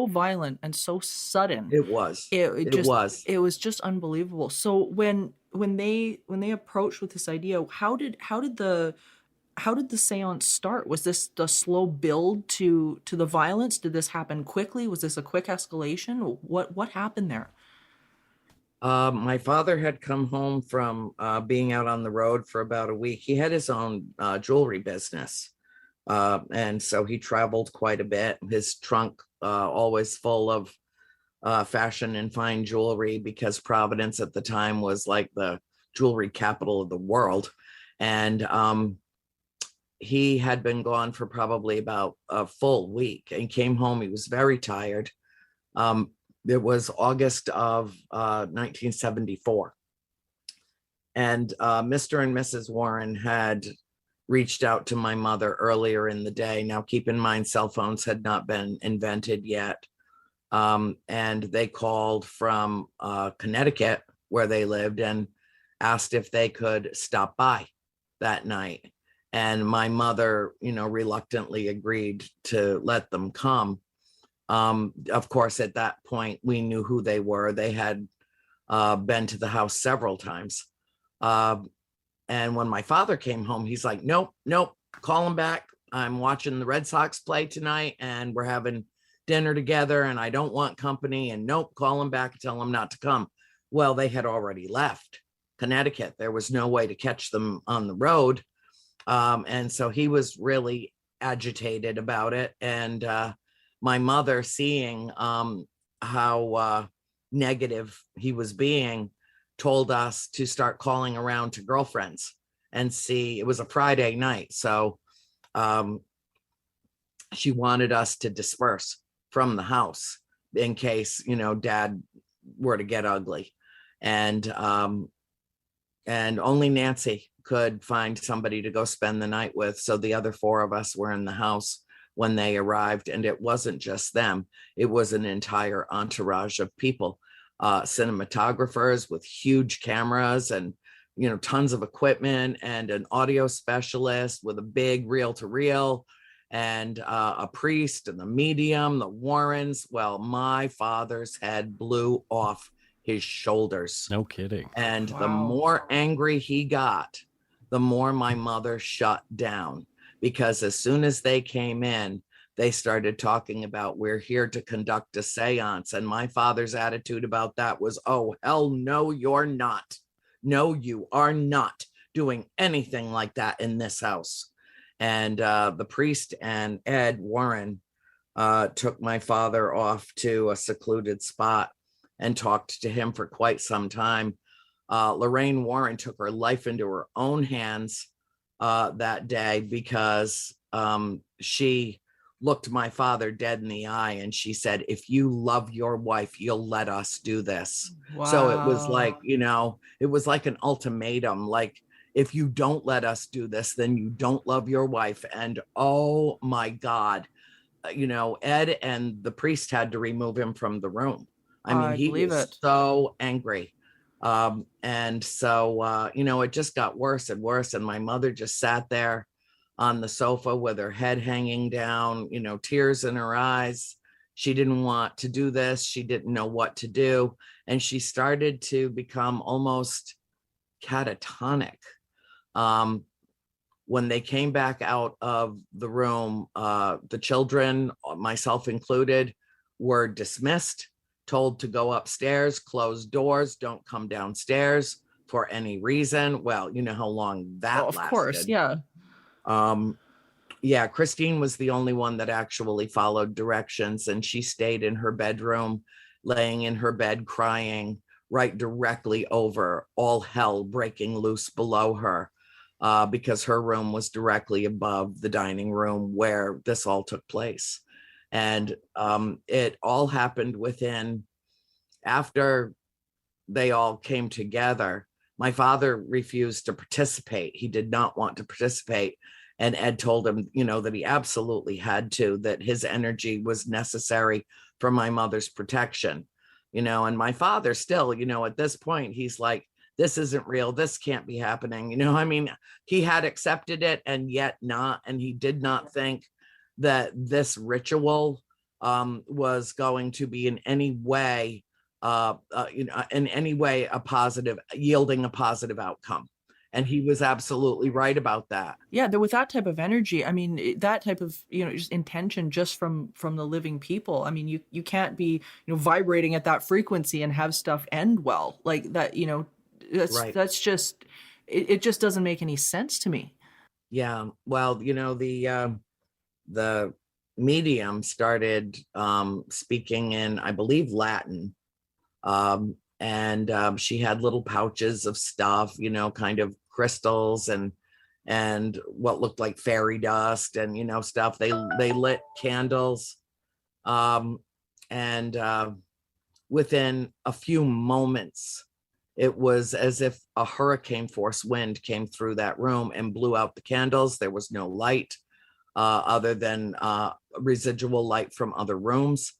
violent and so sudden. It was. It was just unbelievable. So when they approached with this idea, how did the seance start? Was this the slow build to the violence? Did this happen quickly? Was this a quick escalation? What happened there? My father had come home from being out on the road for about a week. He had his own jewelry business. And so he traveled quite a bit. His trunk always full of fashion and fine jewelry, because Providence at the time was like the jewelry capital of the world. And he had been gone for probably about a full week and came home. He was very tired. It was August of 1974. And Mr. and Mrs. Warren had reached out to my mother earlier in the day. Now, keep in mind, cell phones had not been invented yet. And they called from Connecticut, where they lived, and asked if they could stop by that night. And my mother, reluctantly agreed to let them come. Of course, at that point, we knew who they were. They had been to the house several times. And when my father came home, he's like, nope, call him back. I'm watching the Red Sox play tonight, and we're having dinner together, and I don't want company. And nope, call him back and tell him not to come. Well, they had already left Connecticut. There was no way to catch them on the road. And so he was really agitated about it. And my mother, seeing how negative he was being, told us to start calling around to girlfriends and see. It was a Friday night, so she wanted us to disperse from the house in case, Dad were to get ugly. And only Nancy could find somebody to go spend the night with. So the other 4 of us were in the house when they arrived. And it wasn't just them, it was an entire entourage of people, cinematographers with huge cameras and, tons of equipment, and an audio specialist with a big reel-to-reel, and a priest and the medium, the Warrens. Well, my father's head blew off his shoulders. No kidding. And Wow. the more angry he got, the more my mother shut down, because as soon as they came in, they started talking about, we're here to conduct a seance. And my father's attitude about that was, oh, hell no, you're not. No, you are not doing anything like that in this house. And the priest and Ed Warren took my father off to a secluded spot and talked to him for quite some time. Lorraine Warren took her life into her own hands that day, because she looked my father dead in the eye and she said, if you love your wife, you'll let us do this. Wow. So it was like, it was like an ultimatum, like, if you don't let us do this, then you don't love your wife. And oh my God, Ed and the priest had to remove him from the room. I mean, he was so angry. And so, it just got worse and worse. And my mother just sat there on the sofa with her head hanging down, tears in her eyes. She didn't want to do this. She didn't know what to do. And she started to become almost catatonic. When they came back out of the room, the children, myself included, were dismissed, told to go upstairs, close doors, don't come downstairs for any reason. Well, you know how long that lasted. Of course, yeah. Yeah, Christine was the only one that actually followed directions, and she stayed in her bedroom, laying in her bed, crying, right directly over all hell breaking loose below her, because her room was directly above the dining room where this all took place. And it all happened after they all came together. My father refused to participate. He did not want to participate. And Ed told him, that he absolutely had to, that his energy was necessary for my mother's protection, and my father still, at this point, he's like, this isn't real. This can't be happening. I mean, he had accepted it and yet not. And he did not think that this ritual was going to be in any way, yielding a positive outcome. And he was absolutely right about that. Yeah, with that type of energy, I mean, that type of, just intention just from the living people. I mean, you can't be, vibrating at that frequency and have stuff end well like that, that's Right. That's just, it just doesn't make any sense to me. Yeah. Well, the medium started speaking in, I believe, Latin. And she had little pouches of stuff, kind of crystals and what looked like fairy dust and, stuff. They lit candles. And within a few moments, it was as if a hurricane force wind came through that room and blew out the candles. There was no light other than residual light from other rooms.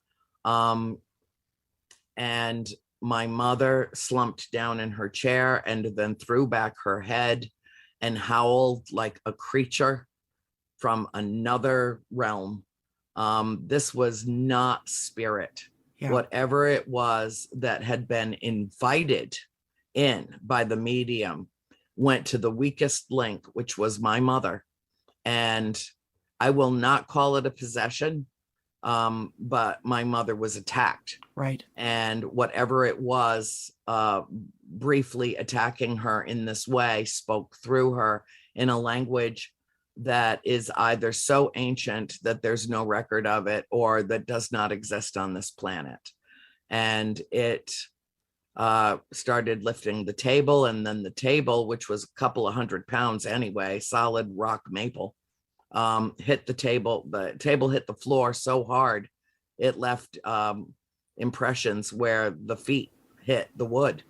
And my mother slumped down in her chair and then threw back her head and howled like a creature from another realm. This was not spirit. Yeah. Whatever it was that had been invited in by the medium went to the weakest link, which was my mother. And I will not call it a possession. But my mother was attacked. Right. And whatever it was, briefly attacking her in this way, spoke through her in a language that is either so ancient that there's no record of it, or that does not exist on this planet. And it started lifting the table, and then the table, which was a couple of 100 pounds anyway, solid rock maple, hit the table. The table hit the floor so hard it left impressions where the feet hit the wood.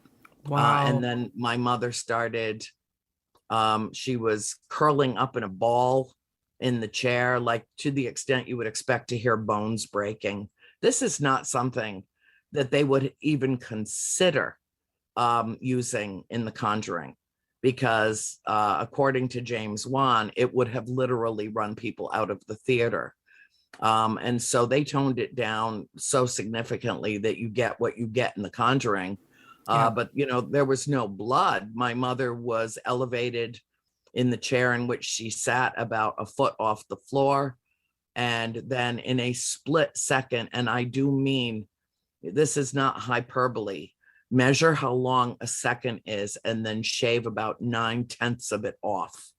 Wow. And then my mother started, she was curling up in a ball in the chair, like to the extent you would expect to hear bones breaking. This is not something that they would even consider using in The Conjuring, because according to James Wan, it would have literally run people out of the theater. And so they toned it down so significantly that you get what you get in The Conjuring. But, you know, there was no blood. My mother was elevated in the chair in which she sat about a foot off the floor. And then in a split second, and I do mean, this is not hyperbole, measure how long a second is and then shave about 9/10 of it off.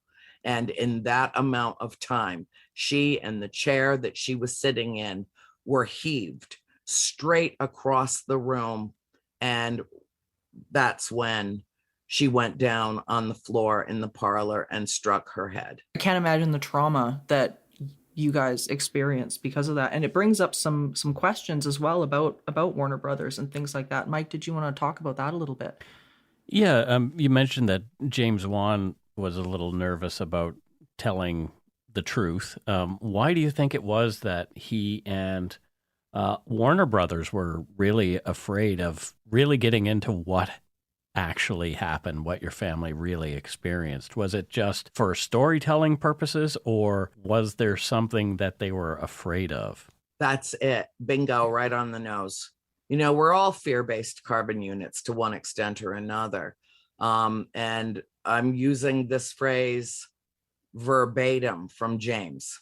And in that amount of time, she and the chair that she was sitting in were heaved straight across the room. And that's when she went down on the floor in the parlor and struck her head. I can't imagine the trauma that you guys experienced because of that. And it brings up some questions as well about Warner Brothers and things like that. Mike, did you want to talk about that a little bit? Yeah, you mentioned that James Wan was a little nervous about telling the truth. Why do you think it was that he and Warner Brothers were really afraid of really getting into what actually happened, what your family really experienced? Was it just for storytelling purposes, or was there something that they were afraid of? That's it. Bingo, right on the nose. You know, we're all fear-based carbon units to one extent or another. And I'm using this phrase verbatim from James.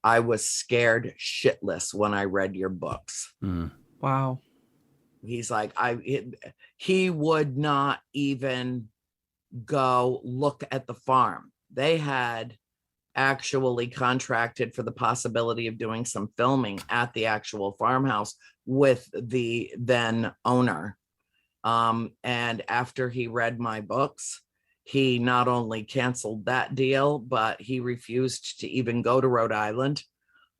I was scared shitless when I read your books. Wow. He's like, he would not even go look at the farm. They had actually contracted for the possibility of doing some filming at the actual farmhouse with the then owner. And after he read my books, he not only canceled that deal, but he refused to even go to Rhode Island,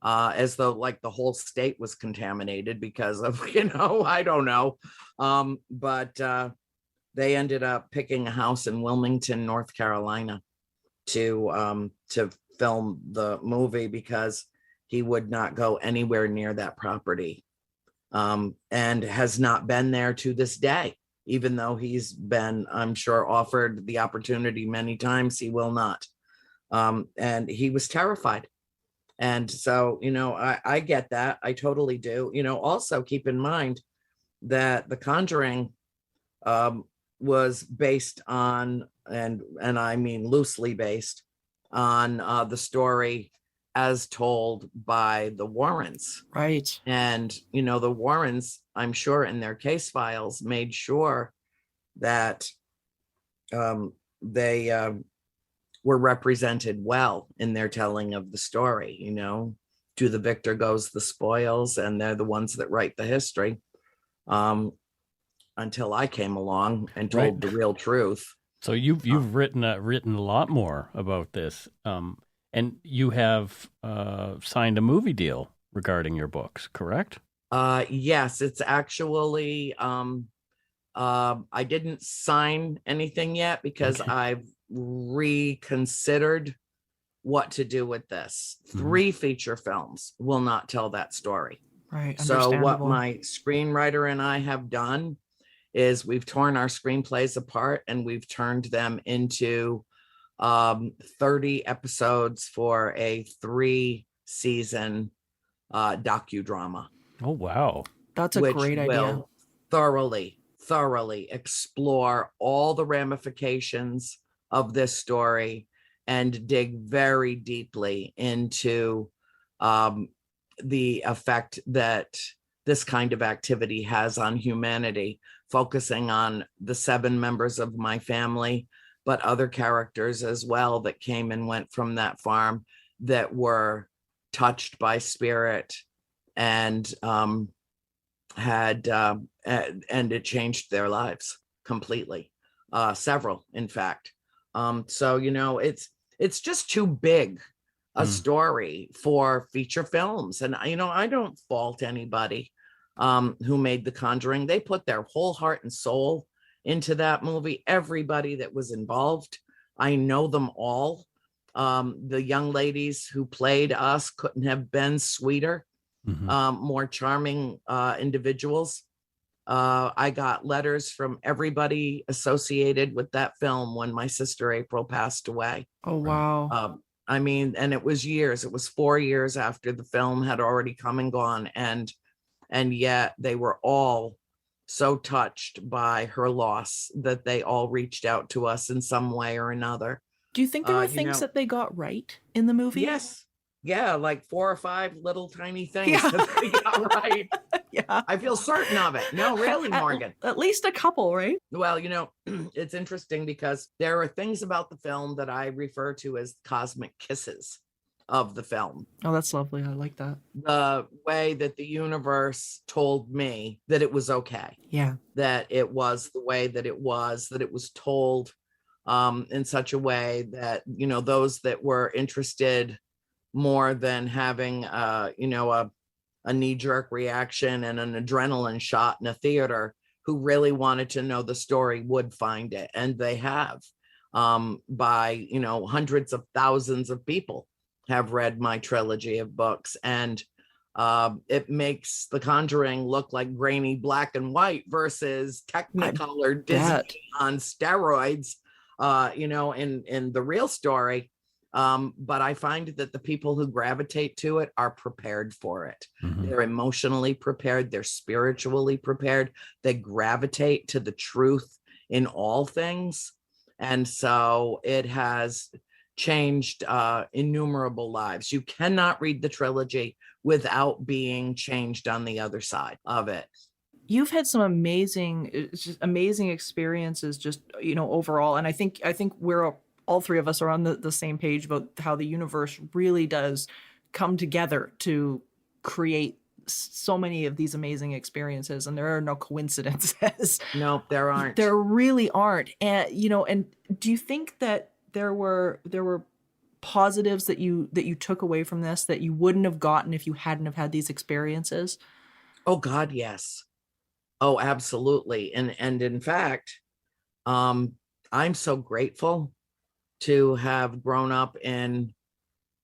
as though like the whole state was contaminated because of, you know, I don't know. But they ended up picking a house in Wilmington, North Carolina to film the movie because he would not go anywhere near that property, and has not been there to this day. Even though he's been, I'm sure, offered the opportunity many times, he will not. And he was terrified. And so, you know, I get that. I totally do. You know, also keep in mind that The Conjuring was based on, and I mean loosely based on the story as told by the Warrens. Right. And, you know, the Warrens, I'm sure in their case files made sure that they were represented well in their telling of the story. You know, to the victor goes the spoils, and they're the ones that write the history. Until I came along and told the real truth. So you've written a lot more about this, and you have signed a movie deal regarding your books, correct? Yes, it's actually I didn't sign anything yet because I've reconsidered what to do with this. 3 feature films will not tell that story. Right. So what my screenwriter and I have done is we've torn our screenplays apart and we've turned them into 30 episodes for a 3-season docudrama. Oh, wow. That's a great idea. Thoroughly explore all the ramifications of this story and dig very deeply into the effect that this kind of activity has on humanity, focusing on the 7 members of my family, but other characters as well that came and went from that farm that were touched by spirit and and it changed their lives completely. Several, in fact. So, you know, it's just too big a story for feature films. And, you know, I don't fault anybody who made The Conjuring. They put their whole heart and soul into that movie. Everybody that was involved, I know them all. The young ladies who played us couldn't have been sweeter, more charming individuals. I got letters from everybody associated with that film when my sister April passed away. Oh, wow. I mean, and it was years. It was 4 years after the film had already come and gone, and yet they were all so touched by her loss that they all reached out to us in some way or another. Do you think there were things that they got right in the movie? Yes. Yeah, like 4 or 5 little tiny things that they got right. Yeah. I feel certain of it. No, really, Morgan. At least a couple, right? Well, it's interesting because there are things about the film that I refer to as cosmic kisses of the film. Oh, that's lovely. I like that. The way that the universe told me that it was okay. Yeah. That it was the way that it was told in such a way that, those that were interested more than having, a knee-jerk reaction and an adrenaline shot in a theater, who really wanted to know the story would find it. And they have, by, hundreds of thousands of people have read my trilogy of books. And it makes The Conjuring look like grainy black and white versus Technicolor Disney on steroids, in the real story. But I find that the people who gravitate to it are prepared for it. They're emotionally prepared. They're spiritually prepared. They gravitate to the truth in all things. And so it has changed innumerable lives. You cannot read the trilogy without being changed on the other side of it. You've had some amazing experiences just, overall. And I think we're all three of us are on the same page about how the universe really does come together to create so many of these amazing experiences, and there are no coincidences. No, there aren't. There really aren't. And and do you think that there were positives that you took away from this that you wouldn't have gotten if you hadn't have had these experiences? Oh God, yes. Oh, absolutely. And in fact, I'm so grateful to have grown up in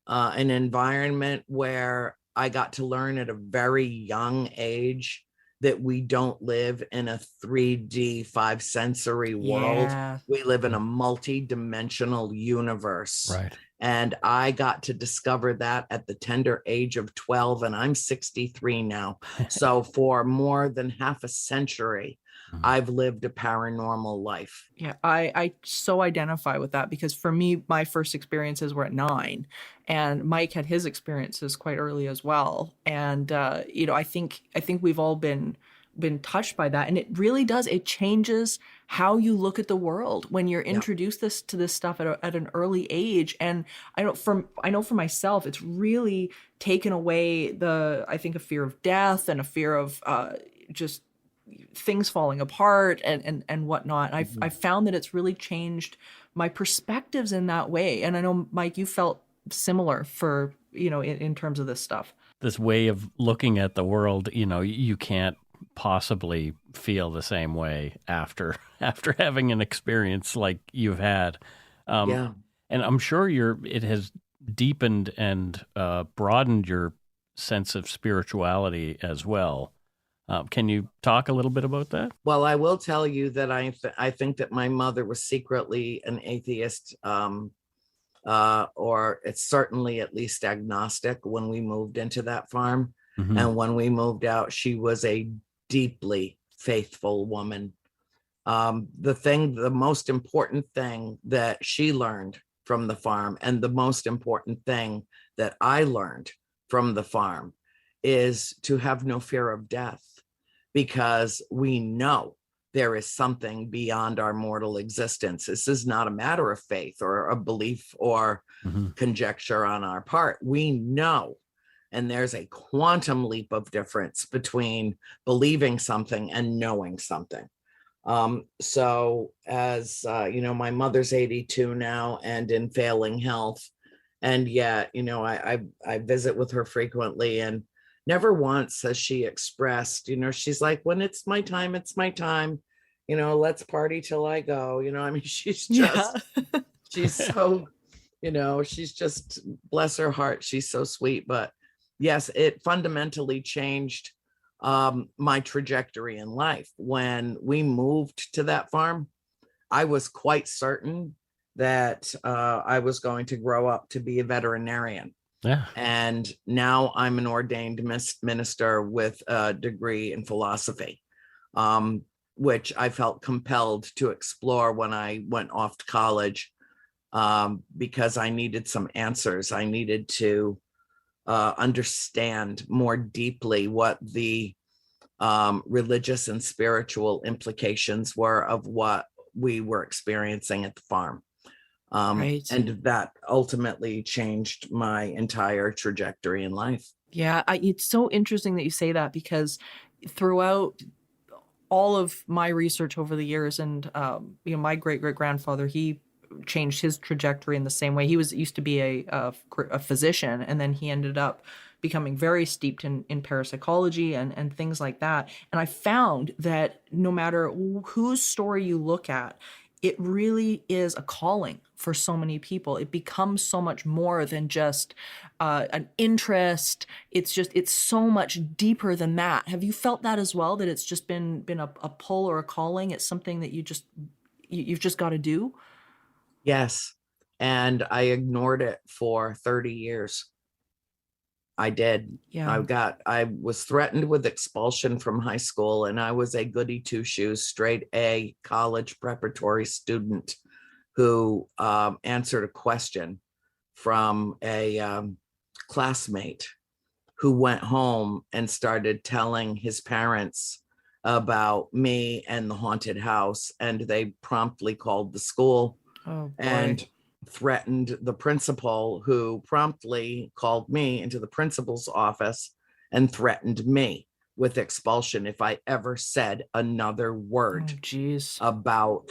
an environment where I got to learn at a very young age that we don't live in a 3D 5 sensory world. Yeah. We live in a multi-dimensional universe. Right. And I got to discover that at the tender age of 12, and I'm 63 now. So for more than half a century, I've lived a paranormal life. Yeah, I so identify with that, because for me, my first experiences were at 9, and Mike had his experiences quite early as well. And I think we've all been touched by that, and it really does. It changes how you look at the world when you're introduced to this stuff at an early age. And I know for myself, it's really taken away I think a fear of death and a fear of just things falling apart and whatnot. I've found that it's really changed my perspectives in that way. And I know, Mike, you felt similar for, in terms of this stuff. This way of looking at the world, you can't possibly feel the same way after having an experience like you've had. And I'm sure it has deepened and broadened your sense of spirituality as well. Can you talk a little bit about that? Well, I will tell you that I think that my mother was secretly an atheist, or it's certainly at least agnostic when we moved into that farm. And when we moved out, she was a deeply faithful woman. The most important thing that she learned from the farm, and the most important thing that I learned from the farm, is to have no fear of death, because we know there is something beyond our mortal existence. This is not a matter of faith or a belief or conjecture on our part. We know, and there's a quantum leap of difference between believing something and knowing something. So as my mother's 82 now and in failing health, and yet, I visit with her frequently, and never once has she expressed, she's like, when it's my time, it's my time, let's party till I go. She's just, she's so, She's just, bless her heart, she's so sweet. But yes, it fundamentally changed my trajectory in life. When we moved to that farm, I was quite certain that I was going to grow up to be a veterinarian. Yeah. And now I'm an ordained minister with a degree in philosophy, which I felt compelled to explore when I went off to college, because I needed some answers. I needed to understand more deeply what the religious and spiritual implications were of what we were experiencing at the farm. Right. And that ultimately changed my entire trajectory in life. Yeah, it's so interesting that you say that, because throughout all of my research over the years, and my great grandfather, he changed his trajectory in the same way. He used to be a physician, and then he ended up becoming very steeped in parapsychology and things like that. And I found that no matter whose story you look at, it really is a calling for so many people. It becomes so much more than just an interest. It's so much deeper than that. Have you felt that as well? That it's just been a pull or a calling? It's something that you've just got to do. Yes. And I ignored it for 30 years. I did. Yeah. I was threatened with expulsion from high school, and I was a goody two shoes, straight A college preparatory student who answered a question from a classmate who went home and started telling his parents about me and the haunted house. And they promptly called the school. Oh boy. And threatened the principal, who promptly called me into the principal's office and threatened me with expulsion if I ever said another word about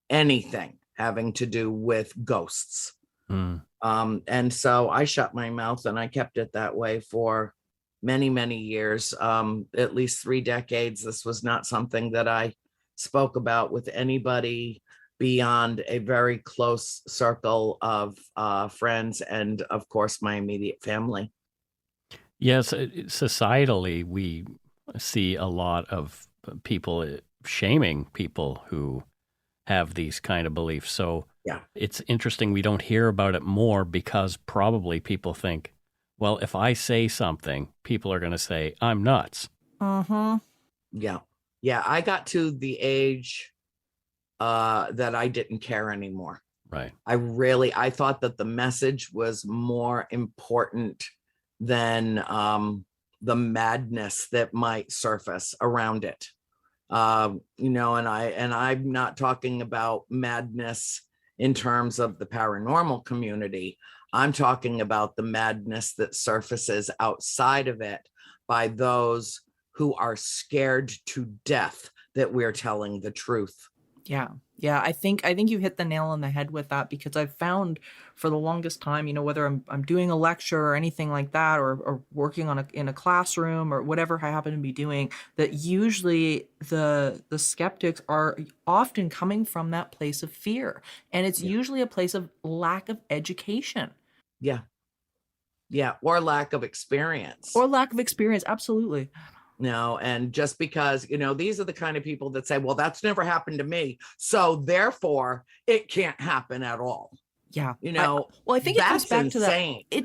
anything having to do with ghosts. And so I shut my mouth, and I kept it that way for many, many years, at least 3 decades. This was not something that I spoke about with anybody beyond a very close circle of friends and, of course, my immediate family. Yes, societally, we see a lot of people shaming people who have these kind of beliefs. So yeah, it's interesting we don't hear about it more, because probably people think, well, if I say something, people are going to say I'm nuts. Yeah. I got to the age that I didn't care anymore. Right. I thought that the message was more important than the madness that might surface around it. And I'm not talking about madness in terms of the paranormal community. I'm talking about the madness that surfaces outside of it by those who are scared to death that we're telling the truth. Yeah. I think you hit the nail on the head with that, because I've found for the longest time, whether I'm doing a lecture or anything like that, or working in a classroom or whatever I happen to be doing, that usually the skeptics are often coming from that place of fear, and it's usually a place of lack of education. Yeah, or lack of experience. Absolutely. No, and just because, these are the kind of people that say, well, that's never happened to me, so therefore it can't happen at all. Yeah. I think it comes back insane. to that.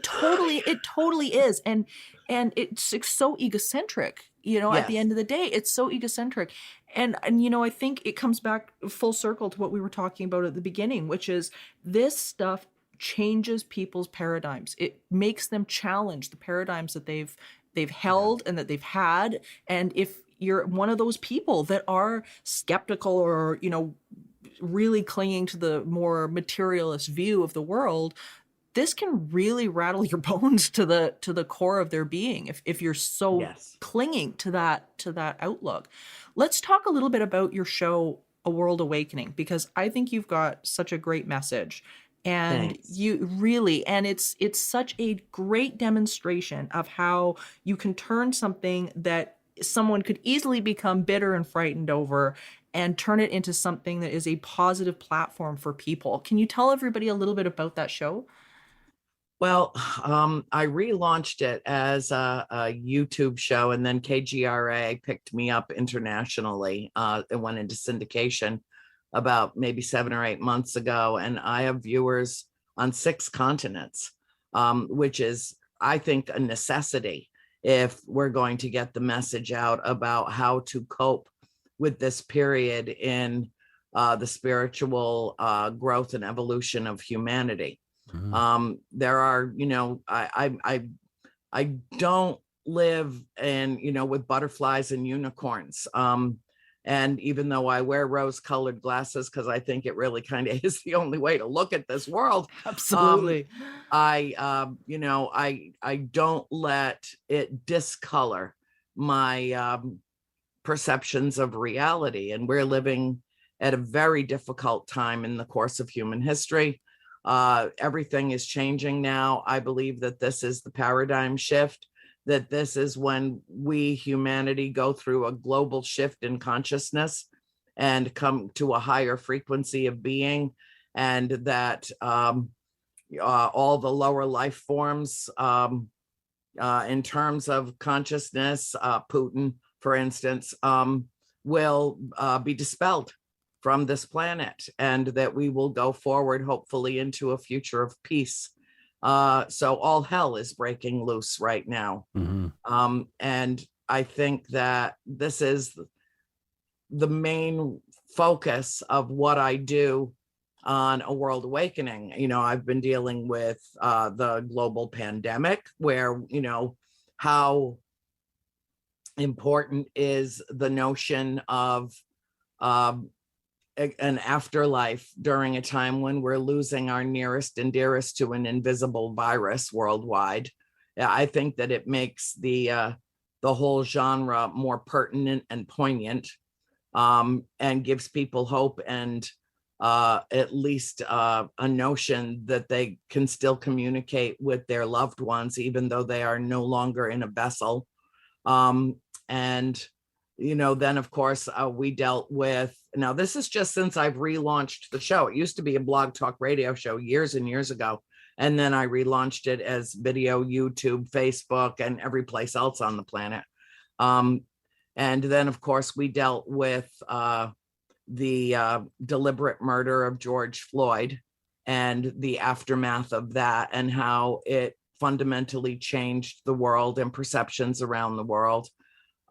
It totally is. And it's so egocentric, at the end of the day, it's so egocentric. And I think it comes back full circle to what we were talking about at the beginning, which is this stuff changes people's paradigms. It makes them challenge the paradigms that they've held and that they've had. And if you're one of those people that are skeptical or, really clinging to the more materialist view of the world, this can really rattle your bones to the core of their being if you're so clinging to that outlook. Let's talk a little bit about your show, A World Awakening, because I think you've got such a great message. And Thanks. it's such a great demonstration of how you can turn something that someone could easily become bitter and frightened over and turn it into something that is a positive platform for people. Can you tell everybody a little bit about that show? Well, I relaunched it as a YouTube show, and then KGRA picked me up internationally. It went into syndication about maybe 7 or 8 months ago, and I have viewers on 6 continents, which is, I think, a necessity if we're going to get the message out about how to cope with this period in the spiritual growth and evolution of humanity. There are, I don't live in, with butterflies and unicorns. And even though I wear rose-colored glasses because I think it really kind of is the only way to look at this world, Absolutely. I don't let it discolor my perceptions of reality. And we're living at a very difficult time in the course of human history. Everything is changing now. I believe that this is the paradigm shift, that this is when we, humanity, go through a global shift in consciousness and come to a higher frequency of being, and that all the lower life forms, in terms of consciousness, Putin, for instance, will be dispelled from this planet, and that we will go forward, hopefully, into a future of peace. So all hell is breaking loose right now. And I think that this is the main focus of what I do on A World Awakening. I've been dealing with the global pandemic, where, how important is the notion of an afterlife during a time when we're losing our nearest and dearest to an invisible virus worldwide. I think that it makes the whole genre more pertinent and poignant, and gives people hope and at least a notion that they can still communicate with their loved ones, even though they are no longer in a vessel. And then of course we dealt with, now this is just since I've relaunched the show. It used to be a blog talk radio show years and years ago. And then I relaunched it as video, YouTube, Facebook, and every place else on the planet. And then of course we dealt with the deliberate murder of George Floyd and the aftermath of that, and how it fundamentally changed the world and perceptions around the world.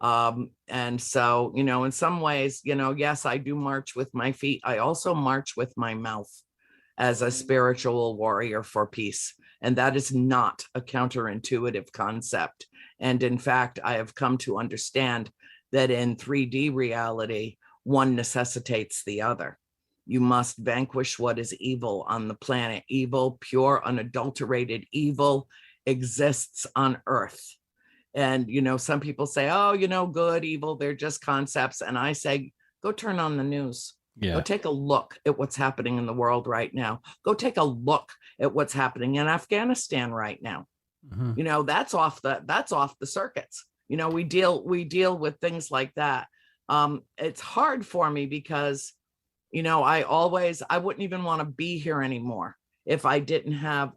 And so, in some ways, yes, I do march with my feet. I also march with my mouth as a spiritual warrior for peace. And that is not a counterintuitive concept. And in fact, I have come to understand that in 3D reality, one necessitates the other. You must vanquish what is evil on the planet. Evil, pure, unadulterated evil, exists on Earth. And, some people say, oh, good, evil, they're just concepts. And I say, go turn on the news. Yeah. Go take a look at what's happening in the world right now. Go take a look at what's happening in Afghanistan right now. That's off the circuits. We deal with things like that. It's hard for me because, I wouldn't even want to be here anymore if I didn't have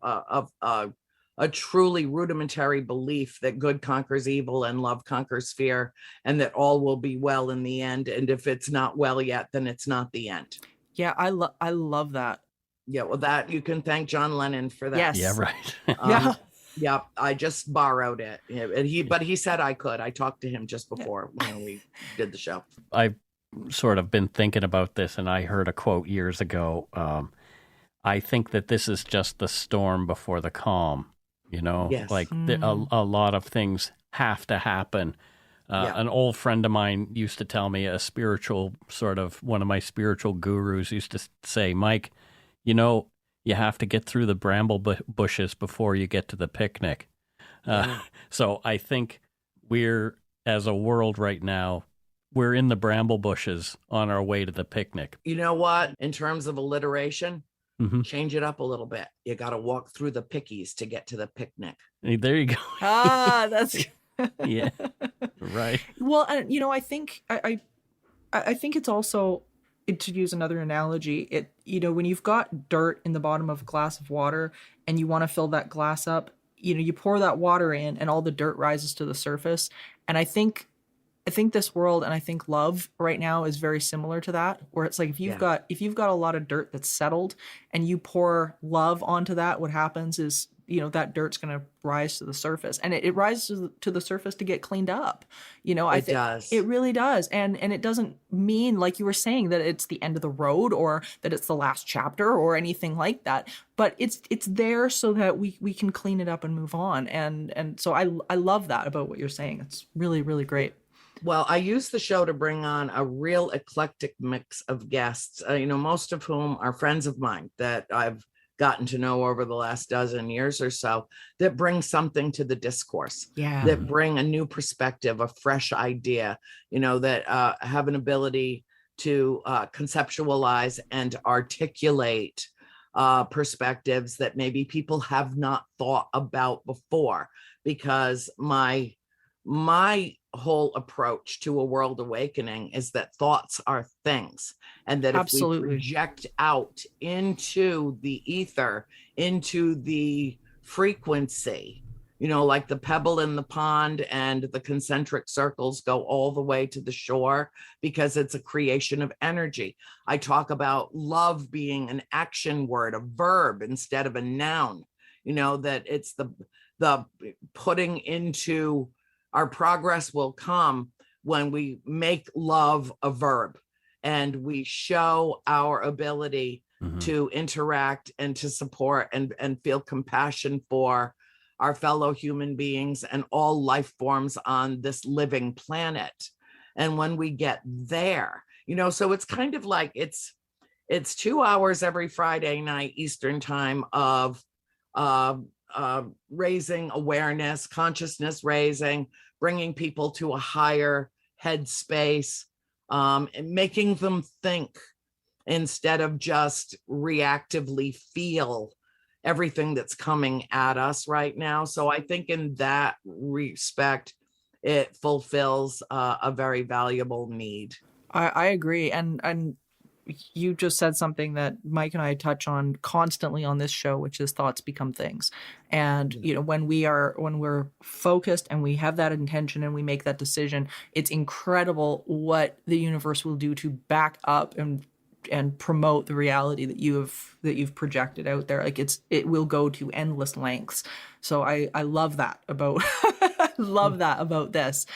a truly rudimentary belief that good conquers evil and love conquers fear, and that all will be well in the end. And if it's not well yet, then it's not the end. Yeah, I love that. Yeah, well, that you can thank John Lennon for that. Yes. Yeah, right. Yeah, I just borrowed it, and he said I could. I talked to him just before when we did the show. I've sort of been thinking about this, and I heard a quote years ago. I think that this is just the storm before the calm. Yes. Like a lot of things have to happen. An old friend of mine used to tell me, one of my spiritual gurus used to say, Mike, you have to get through the bramble bushes before you get to the picnic. So I think we're, as a world right now, we're in the bramble bushes on our way to the picnic. You know what? In terms of alliteration, change it up a little bit. You got to walk through the pickies to get to the picnic. There you go. That's Yeah. Right. Well, and I think I think it's also, to use another analogy, when you've got dirt in the bottom of a glass of water and you want to fill that glass up, you pour that water in and all the dirt rises to the surface. And I think this world, and I think love right now, is very similar to that, where it's like Yeah. if you've got a lot of dirt that's settled and you pour love onto that, what happens is, that dirt's going to rise to the surface, and it rises to the surface to get cleaned up. I It think does. it really does. And it doesn't mean, like you were saying, that it's the end of the road or that it's the last chapter or anything like that. But it's there so that we can clean it up and move on. And so I love that about what you're saying. It's really, really great. Well, I use the show to bring on a real eclectic mix of guests, most of whom are friends of mine that I've gotten to know over the last dozen years or so, that bring something to the discourse, Yeah. that bring a new perspective, a fresh idea, that have an ability to conceptualize and articulate perspectives that maybe people have not thought about before. Because my whole approach to a world awakening is that thoughts are things, and that if we Absolutely. project out into the ether, into the frequency, like the pebble in the pond, and the concentric circles go all the way to the shore, because it's a creation of energy. I talk about love being an action word, a verb instead of a noun, that it's the putting into. Our progress will come when we make love a verb and we show our ability to interact and to support and feel compassion for our fellow human beings and all life forms on this living planet. And when we get there, so it's kind of like it's 2 hours every Friday night Eastern time of raising awareness, consciousness raising, bringing people to a higher headspace, and making them think instead of just reactively feel everything that's coming at us right now. So I think in that respect, it fulfills a very valuable need. I agree. And you just said something that Mike and I touch on constantly on this show, which is thoughts become things. And when we're focused and we have that intention and we make that decision, it's incredible what the universe will do to back up and promote the reality that you've projected out there. Like it will go to endless lengths. So I love that about love that about this.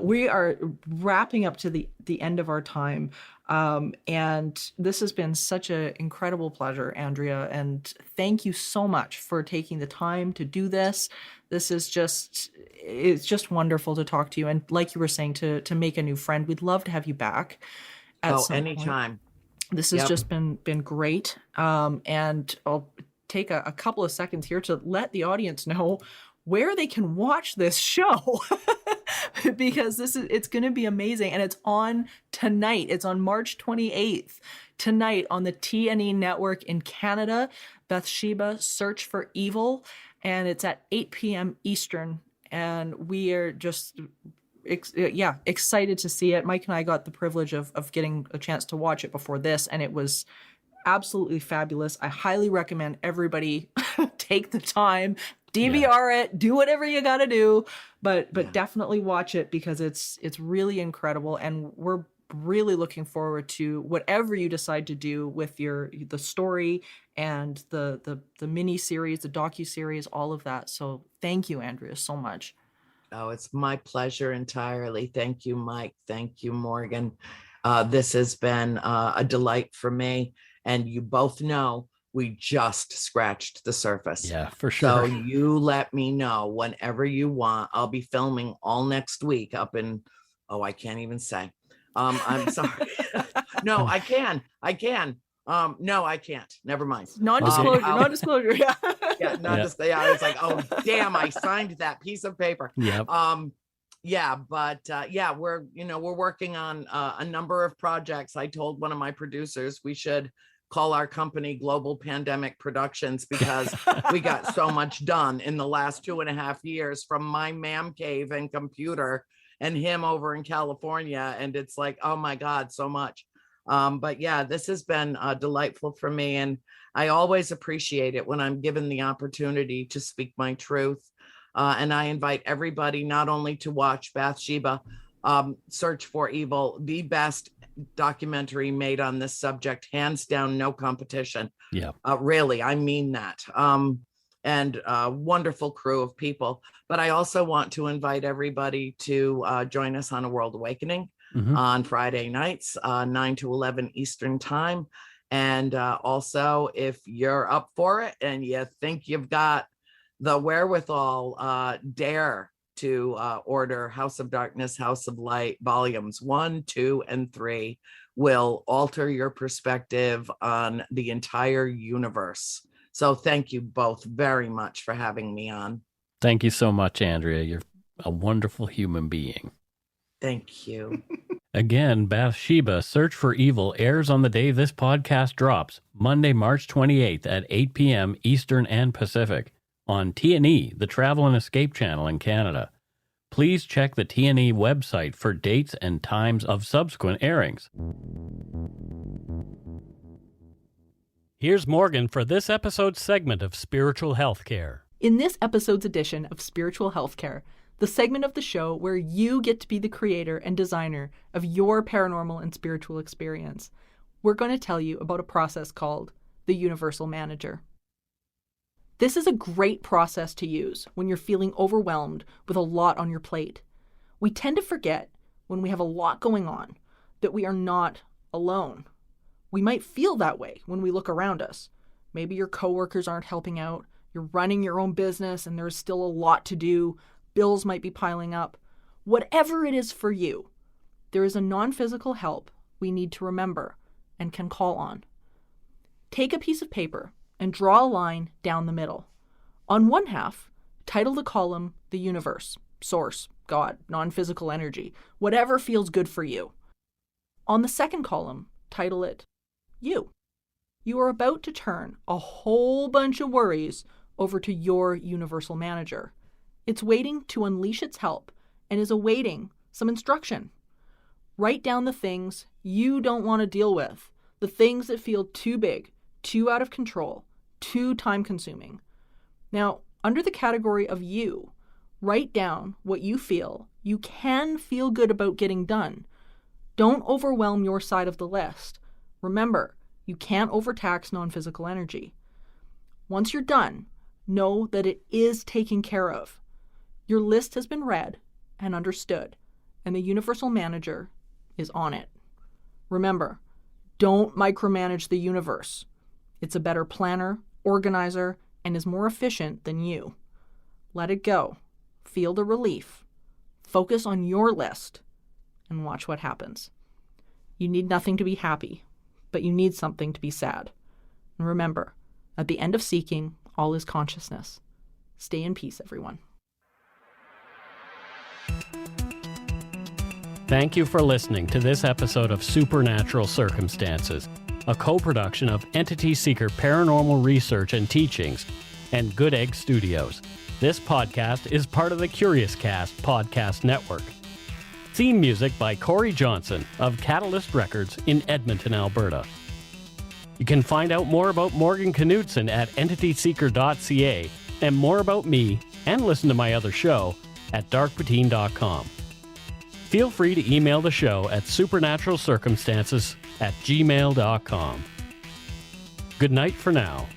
We are wrapping up to the end of our time. And this has been such an incredible pleasure, Andrea. And thank you so much for taking the time to do this. It's just wonderful to talk to you. And like you were saying, to make a new friend, we'd love to have you back at some anytime. point. This has just been great. And I'll take a couple of seconds here to let the audience know where they can watch this show. Because it's going to be amazing. And it's on tonight. It's on March 28th, tonight on the TNE network in Canada, Bathsheba Search for Evil. And it's at 8 p.m. Eastern. And we are just excited to see it. Mike and I got the privilege of getting a chance to watch it before this, and it was absolutely fabulous. I highly recommend everybody take the time, DVR it, do whatever you got to do, but definitely watch it, because it's really incredible, and we're really looking forward to whatever you decide to do with the story and the mini series, the docu-series, all of that. So thank you, Andrea, so much. Oh, it's my pleasure entirely. Thank you, Mike. Thank you, Morgan. This has been a delight for me. And you both know we just scratched the surface. Yeah, for sure. So you let me know whenever you want. I'll be filming all next week up in, I can't even say. I'm sorry. No, I can. No, I can't. Never mind. Non-disclosure. Non-disclosure. Yeah. Yeah, I was like, oh damn, I signed that piece of paper. Yep. We're working on a number of projects. I told one of my producers we should call our company Global Pandemic Productions because we got so much done in the last 2.5 years from my man cave and computer and him over in California. And it's like, oh my God, so much. But yeah, this has been delightful for me. And I always appreciate it when I'm given the opportunity to speak my truth. And I invite everybody not only to watch Bathsheba, Search for Evil, the best documentary made on this subject, hands down, no competition. Yeah. Really, I mean that. And a wonderful crew of people. But I also want to invite everybody to join us on A World Awakening on Friday nights, 9 to 11 Eastern time. And also, if you're up for it and you think you've got the wherewithal, dare to order House of Darkness, House of Light, volumes 1, 2, and 3 will alter your perspective on the entire universe. So thank you both very much for having me on. Thank you so much, Andrea. You're a wonderful human being. Thank you. Again, Bathsheba, Search for Evil airs on the day this podcast drops, Monday, March 28th at 8 p.m. Eastern and Pacific on T&E, the Travel and Escape channel in Canada. Please check the T&E website for dates and times of subsequent airings. Here's Morgan for this episode's segment of Spiritual Healthcare. In this episode's edition of Spiritual Healthcare, the segment of the show where you get to be the creator and designer of your paranormal and spiritual experience, we're going to tell you about a process called the Universal Manager. This is a great process to use when you're feeling overwhelmed with a lot on your plate. We tend to forget, when we have a lot going on, that we are not alone. We might feel that way when we look around us. Maybe your coworkers aren't helping out, you're running your own business and there's still a lot to do, bills might be piling up. Whatever it is for you, there is a non-physical help we need to remember and can call on. Take a piece of paper and draw a line down the middle. On one half, title the column The Universe, Source, God, non-physical energy, whatever feels good for you. On the second column, title it You. You are about to turn a whole bunch of worries over to your Universal Manager. It's waiting to unleash its help and is awaiting some instruction. Write down the things you don't want to deal with, the things that feel too big, too out of control, too time-consuming. Now, under the category of you, write down what you feel you can feel good about getting done. Don't overwhelm your side of the list. Remember, you can't overtax non-physical energy. Once you're done, know that it is taken care of. Your list has been read and understood, and the Universal Manager is on it. Remember, don't micromanage the universe. It's a better planner, organizer, and is more efficient than you. Let it go. Feel the relief. Focus on your list and watch what happens. You need nothing to be happy, but you need something to be sad. And remember, at the end of seeking, all is consciousness. Stay in peace, everyone. Thank you for listening to this episode of Supernatural Circumstances, a co-production of Entity Seeker Paranormal Research and Teachings and Good Egg Studios. This podcast is part of the Curious Cast podcast network. Theme music by Corey Johnson of Catalyst Records in Edmonton, Alberta. You can find out more about Morgan Knudsen at entityseeker.ca and more about me and listen to my other show at darkpoutine.com. Feel free to email the show at supernaturalcircumstances@gmail.com. Good night for now.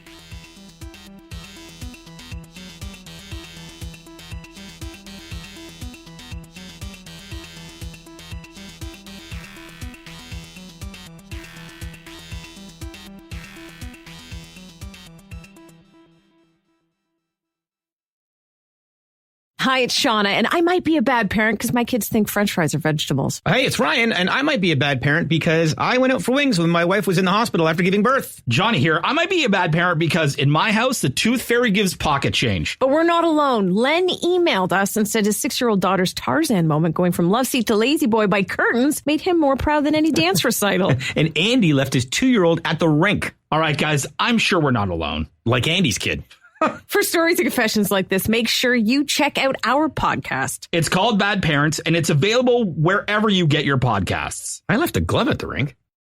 Hi, it's Shauna, and I might be a bad parent because my kids think French fries are vegetables. Hey, it's Ryan, and I might be a bad parent because I went out for wings when my wife was in the hospital after giving birth. Johnny here. I might be a bad parent because in my house, the tooth fairy gives pocket change. But we're not alone. Len emailed us and said his 6-year-old daughter's Tarzan moment going from love seat to lazy boy by curtains made him more proud than any dance recital. And Andy left his 2-year-old at the rink. All right, guys, I'm sure we're not alone. Like Andy's kid. For stories and confessions like this, make sure you check out our podcast. It's called Bad Parents, and it's available wherever you get your podcasts. I left a glove at the rink.